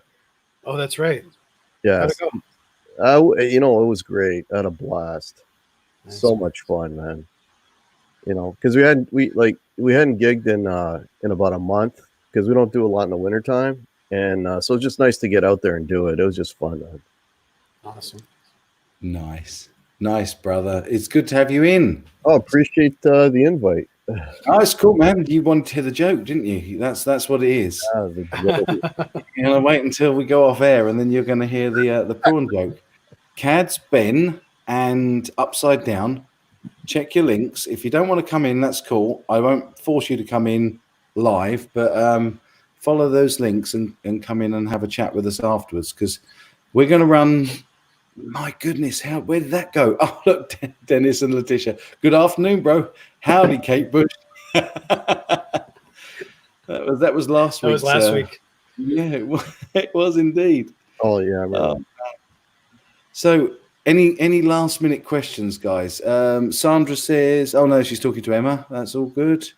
Oh, that's right. Yeah. How'd it go? It was great. I had a blast. Nice. So much fun, man. Because we hadn't gigged in about a month, because we don't do a lot in the wintertime. And so it's just nice to get out there and do it. It was just fun, man. Awesome. Nice, brother. It's good to have you in. Oh, appreciate the invite. Oh, it's cool, man. You wanted to hear the joke, didn't you? That's what it is. You're gonna wait until we go off air, and then you're gonna hear the prawn joke. Cads, Ben, and Upside Down. Check your links. If you don't want to come in, that's cool. I won't force you to come in live, but follow those links and come in and have a chat with us afterwards, because we're going to run. My goodness, where did that go? Oh, look, Dennis and Letitia. Good afternoon, bro. Howdy, Kate Bush. that was last week. That was last week. Yeah, it was indeed. Oh yeah, I remember. So, any last minute questions, guys? Sandra says, "Oh no, she's talking to Emma. That's all good."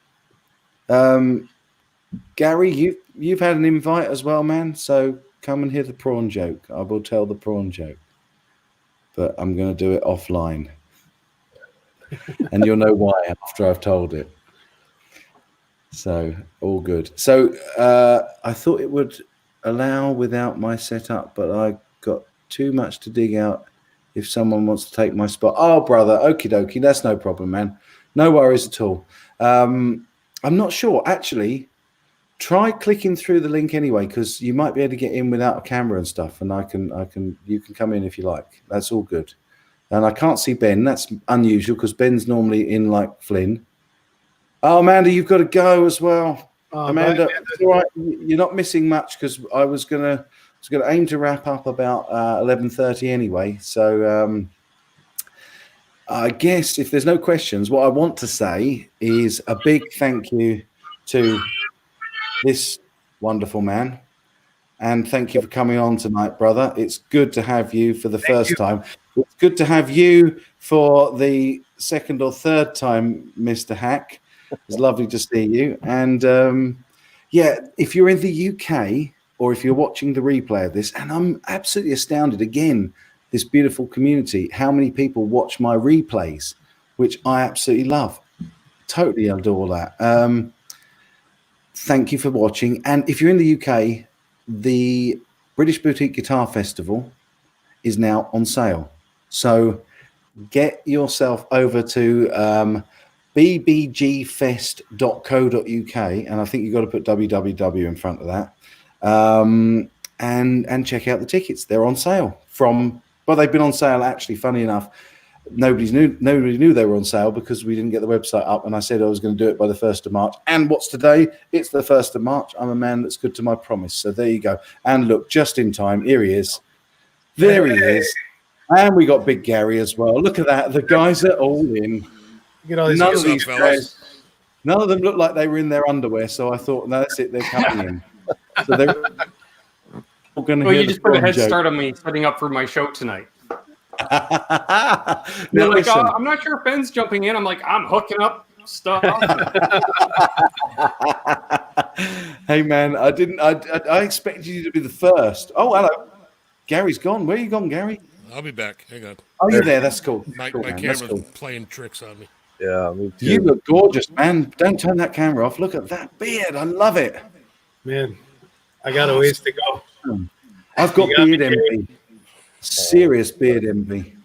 Gary, you've had an invite as well, man. So come and hear the prawn joke. I will tell the prawn joke, but I'm going to do it offline, and you'll know why after I've told it. So all good. So I thought it would allow without my setup, but I got too much to dig out. If someone wants to take my spot, oh brother, okie dokie, that's no problem, man. No worries at all. I'm not sure actually. Try clicking through the link anyway, because you might be able to get in without a camera and stuff, and you can come in if you like. That's all good. And I can't see Ben. That's unusual, because Ben's normally in like Flynn. Oh, Amanda, you've got to go as well. Oh, Amanda, it's all right. You're not missing much, because I was gonna aim to wrap up about 11:30 anyway. So I guess if there's no questions, what I want to say is a big thank you to this wonderful man, and thank you for coming on tonight, brother. It's good to have you for the first time. It's good to have you for the second or third time, Mr. Hack. It's lovely to see you. And yeah, if you're in the UK or if you're watching the replay of this, and I'm absolutely astounded again, this beautiful community, how many people watch my replays, which I absolutely love. Totally adore that. Thank you for watching. And if you're in the UK, the British Boutique Guitar Festival is now on sale. So get yourself over to bbgfest.co.uk, and I think you've got to put www in front of that, and check out the tickets. They're on sale they've been on sale actually, funny enough, nobody knew they were on sale because we didn't get the website up, and I said I was going to do it by the 1st of March. And what's today? It's the 1st of March. I'm a man that's good to my promise. So there you go. And look, just in time, here he is. There he is. And we got Big Gary as well. Look at that. The guys are all in. Look at all these None of What's up, these fellas? guys, none of them look like they were in their underwear. So I thought, no, that's it. They're coming in. So they're all going to Well, hear you the just put a prawn head joke. start on me setting up for my show tonight. Now, You're like, listen. oh, I'm not sure if Ben's jumping in. I'm like, I'm hooking up stuff. Hey man, I expected you to be the first. Oh, hello. Gary's gone. Where you gone, Gary? I'll be back. Hang on. Oh, you're there. That's cool. My Cool, man. That's camera's cool. playing tricks on me. Yeah, me too. You look gorgeous, man. Don't turn that camera off. Look at that beard. I love it. Man, I got a ways to go. I've got You got beard me, Gary. envy. Serious beard envy.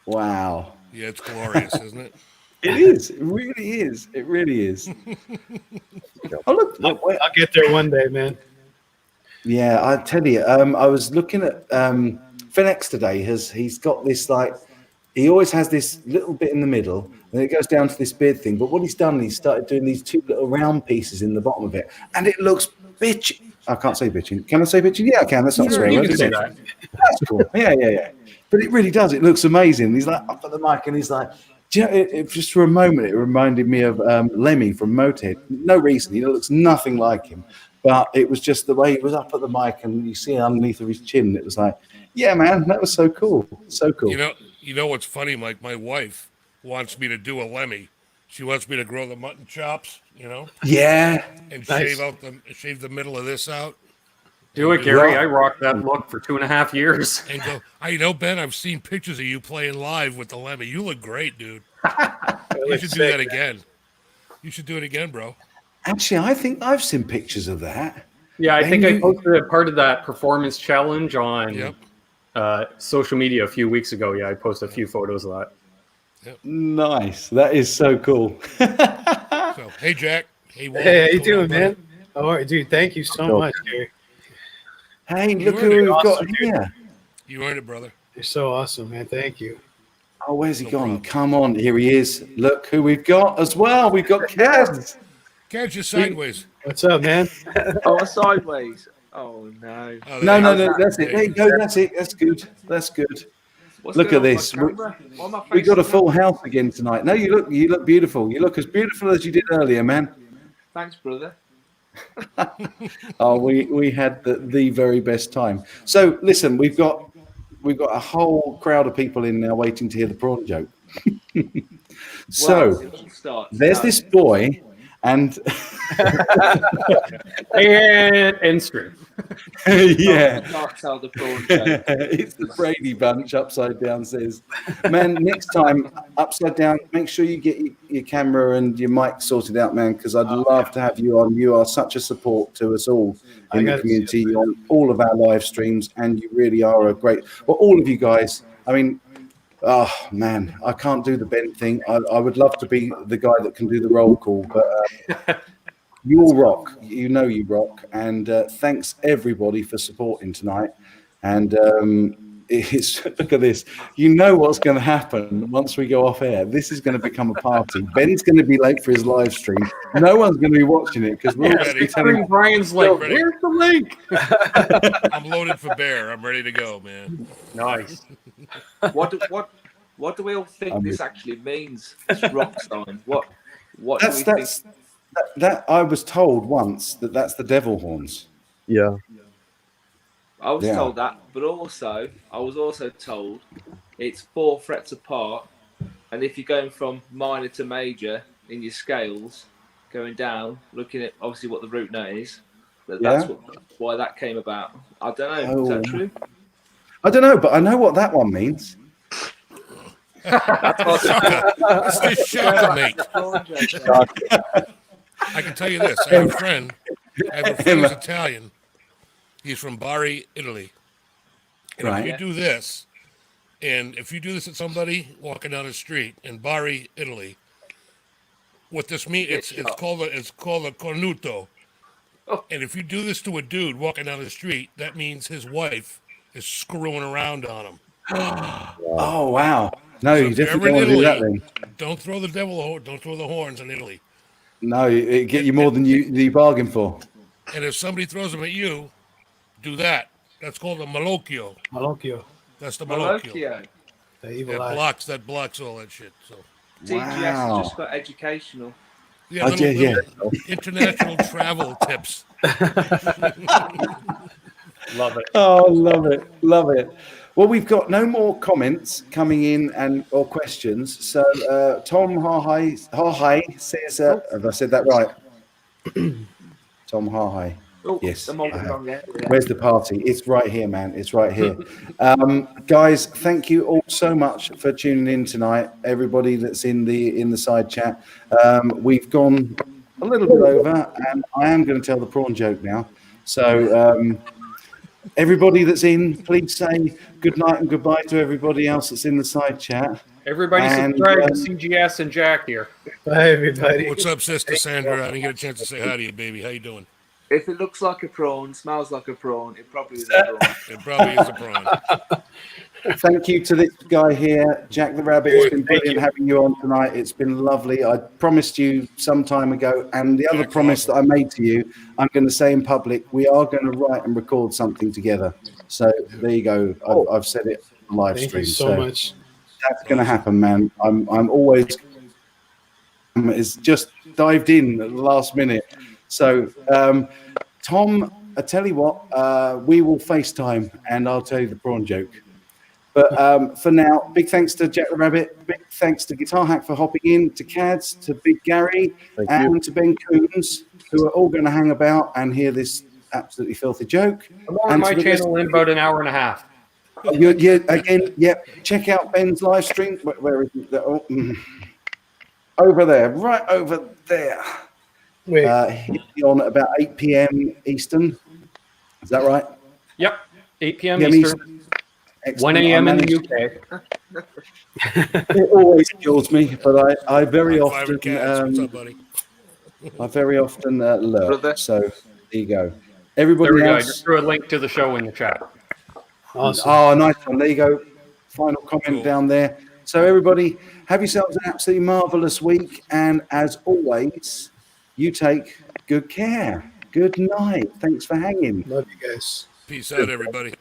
Wow. Yeah, it's glorious, isn't it? It is. It really is. It really is. Oh, look. Wait. I'll get there one day, man. Yeah, I tell you, I was looking at Phoenix today. He's got this he always has this little bit in the middle, and it goes down to this beard thing. But what he's done, he started doing these two little round pieces in the bottom of it, and it looks bitchy. I can't say bitching. Can I say bitching? Yeah, I can. That's not a swear You word, can is say it? that. That's cool. Yeah. But it really does. It looks amazing. He's like up at the mic, and he's like, do you know, just for a moment, it reminded me of Lemmy from Motorhead. No reason. He looks nothing like him. But it was just the way he was up at the mic, and you see underneath of his chin. It was like, yeah, man, that was so cool. So cool. You know what's funny, Mike? My wife wants me to do a Lemmy. She wants me to grow the mutton chops, Yeah. and Nice. shave the middle of this out, Do it, Gary. I rocked that look for 2.5 years. and go. Ben, I've seen pictures of you playing live with the Lemmy. You look great, dude. You should do that again. You should do it again, bro. Actually, I think I've seen pictures of that. Yeah, I think And I you- posted a part of that performance challenge on Yep. social media a few weeks ago. Yeah, I posted a few photos of that. Nice. That is so cool. So, hey, Jack. Hey, Walt. Hey, how you What's going on, doing, buddy? man? All right, dude. Thank you so much, Gary. Hey, look heard who it. we've got Awesome, dude. here. You earned it, brother. You're so awesome, man. Thank you. Oh, where's he No gone? problem. Come on, here he is. Look who we've got as well. We've got Kaz. Catch you sideways. What's up, man? Oh, sideways. Oh no. Oh, No, there you no, go. that's it. There you go. That's it. That's good. That's good. What's Look going at on this. with my camera? Why am I We got a facing full that? house again tonight. No, you look beautiful. You look as beautiful as you did earlier, man. Thanks, brother. Oh, we had the very best time. So listen, we've got a whole crowd of people in now waiting to hear the prawn joke. So Well, let's start. there's this boy, and And stream. yeah. Can't tell the prawn joke. It's the Brady Bunch upside down says, man, next time upside down, make sure you get your camera and your mic sorted out, man, because I'd love to have you on. You are such a support to us all in the community on all of our live streams, and you really are a great, well, all of you guys. I mean, oh man, I can't do the Ben thing. I would love to be the guy that can do the roll call, but you all rock. You know you rock. And thanks everybody for supporting tonight. And it's look at this. You know what's going to happen once we go off air. This is going to become a party. Ben's going to be late for his live stream. No one's going to be watching it because we're all going to be telling. Brian's like, Ready. where's the link? I'm loaded for bear. I'm ready to go, man. Nice. What do we all think this actually means? This rock sign. What do we think? That I was told once that's the devil horns. I was Yeah. told that, but also I was also told it's 4 frets apart, and if you're going from minor to major in your scales, going down, looking at obviously what the root note is, that's why that came about. I don't know. Is that Oh. true? I don't know, but I know what that one means. It's this shaka, mate. I can tell you this. I have a friend who's Italian. He's from Bari, Italy. And Right. if you do this, and if you do this at somebody walking down the street in Bari, Italy, what this means, it's called a cornuto. Oh. And if you do this to a dude walking down the street, that means his wife is screwing around on him. Oh wow! No, So you if you're definitely ever don't in want to do that Italy, then. don't throw the horns in Italy. No, it get you more than you bargain for. And if somebody throws them at you, do that. That's called a malocchio. Malocchio, That's the malocchio. Malocchio. the evil That eye. blocks all that shit. So TGS has Wow. just got educational. yeah, Oh, yeah. international travel tips. Love it. Oh, love it, love it. Well, we've got no more comments coming in or questions. So Tom Harhai says, have I said that right? Tom Harhai. Oh, Yes, the I modern have. wrong there. Where's the party? It's right here, man. It's right here. Guys, thank you all so much for tuning in tonight. Everybody that's in the side chat. We've gone a little bit over, and I am going to tell the prawn joke now. So everybody that's in, please say good night and goodbye to everybody else that's in the side chat. Everybody And, subscribe to CGS and Jack here. Bye, everybody. What's up, Sister Sandra? I didn't get a chance to say hi to you, baby. How you doing? If it looks like a prawn, smells like a prawn, it probably is a prawn. It probably is a prawn. Thank you to this guy here, Jack the Rabbit. It's been brilliant having you on tonight. It's been lovely. I promised you some time ago, and the other Jack's promise awesome. that I made to you, I'm going to say in public, we are going to write and record something together. So there you go. I've said it on live Thank stream. you so much. That's going to happen, man. I'm always. It's just dived in at the last minute. So, Tom, I tell you what, we will FaceTime and I'll tell you the prawn joke. But for now, big thanks to Jack the Rabbit, big thanks to Guitar Hack for hopping in, to Cads, to Big Gary, and to Ben Coons, who are all going to hang about and hear this absolutely filthy joke. I'm on And my to the channel in about an hour and a half. Check out Ben's live stream. Where is it? Over there, right over there. Wait, He'll be on at about 8 p.m. Eastern. Is that right? Yep, 8 p.m. Yeah, Eastern, Excellent. 1 a.m. in the I UK. It always kills me, but I very High five often and cats. What's up, buddy? I very often lurk. Brother. So there you go. Everybody There we go. I else. just threw a link to the show in the chat. awesome. Oh, nice one. There you go. Final comment Cool. down there. So everybody, have yourselves an absolutely marvelous week, and as always, you take good care. Good night. Thanks for hanging. Love you guys. Peace out, everybody.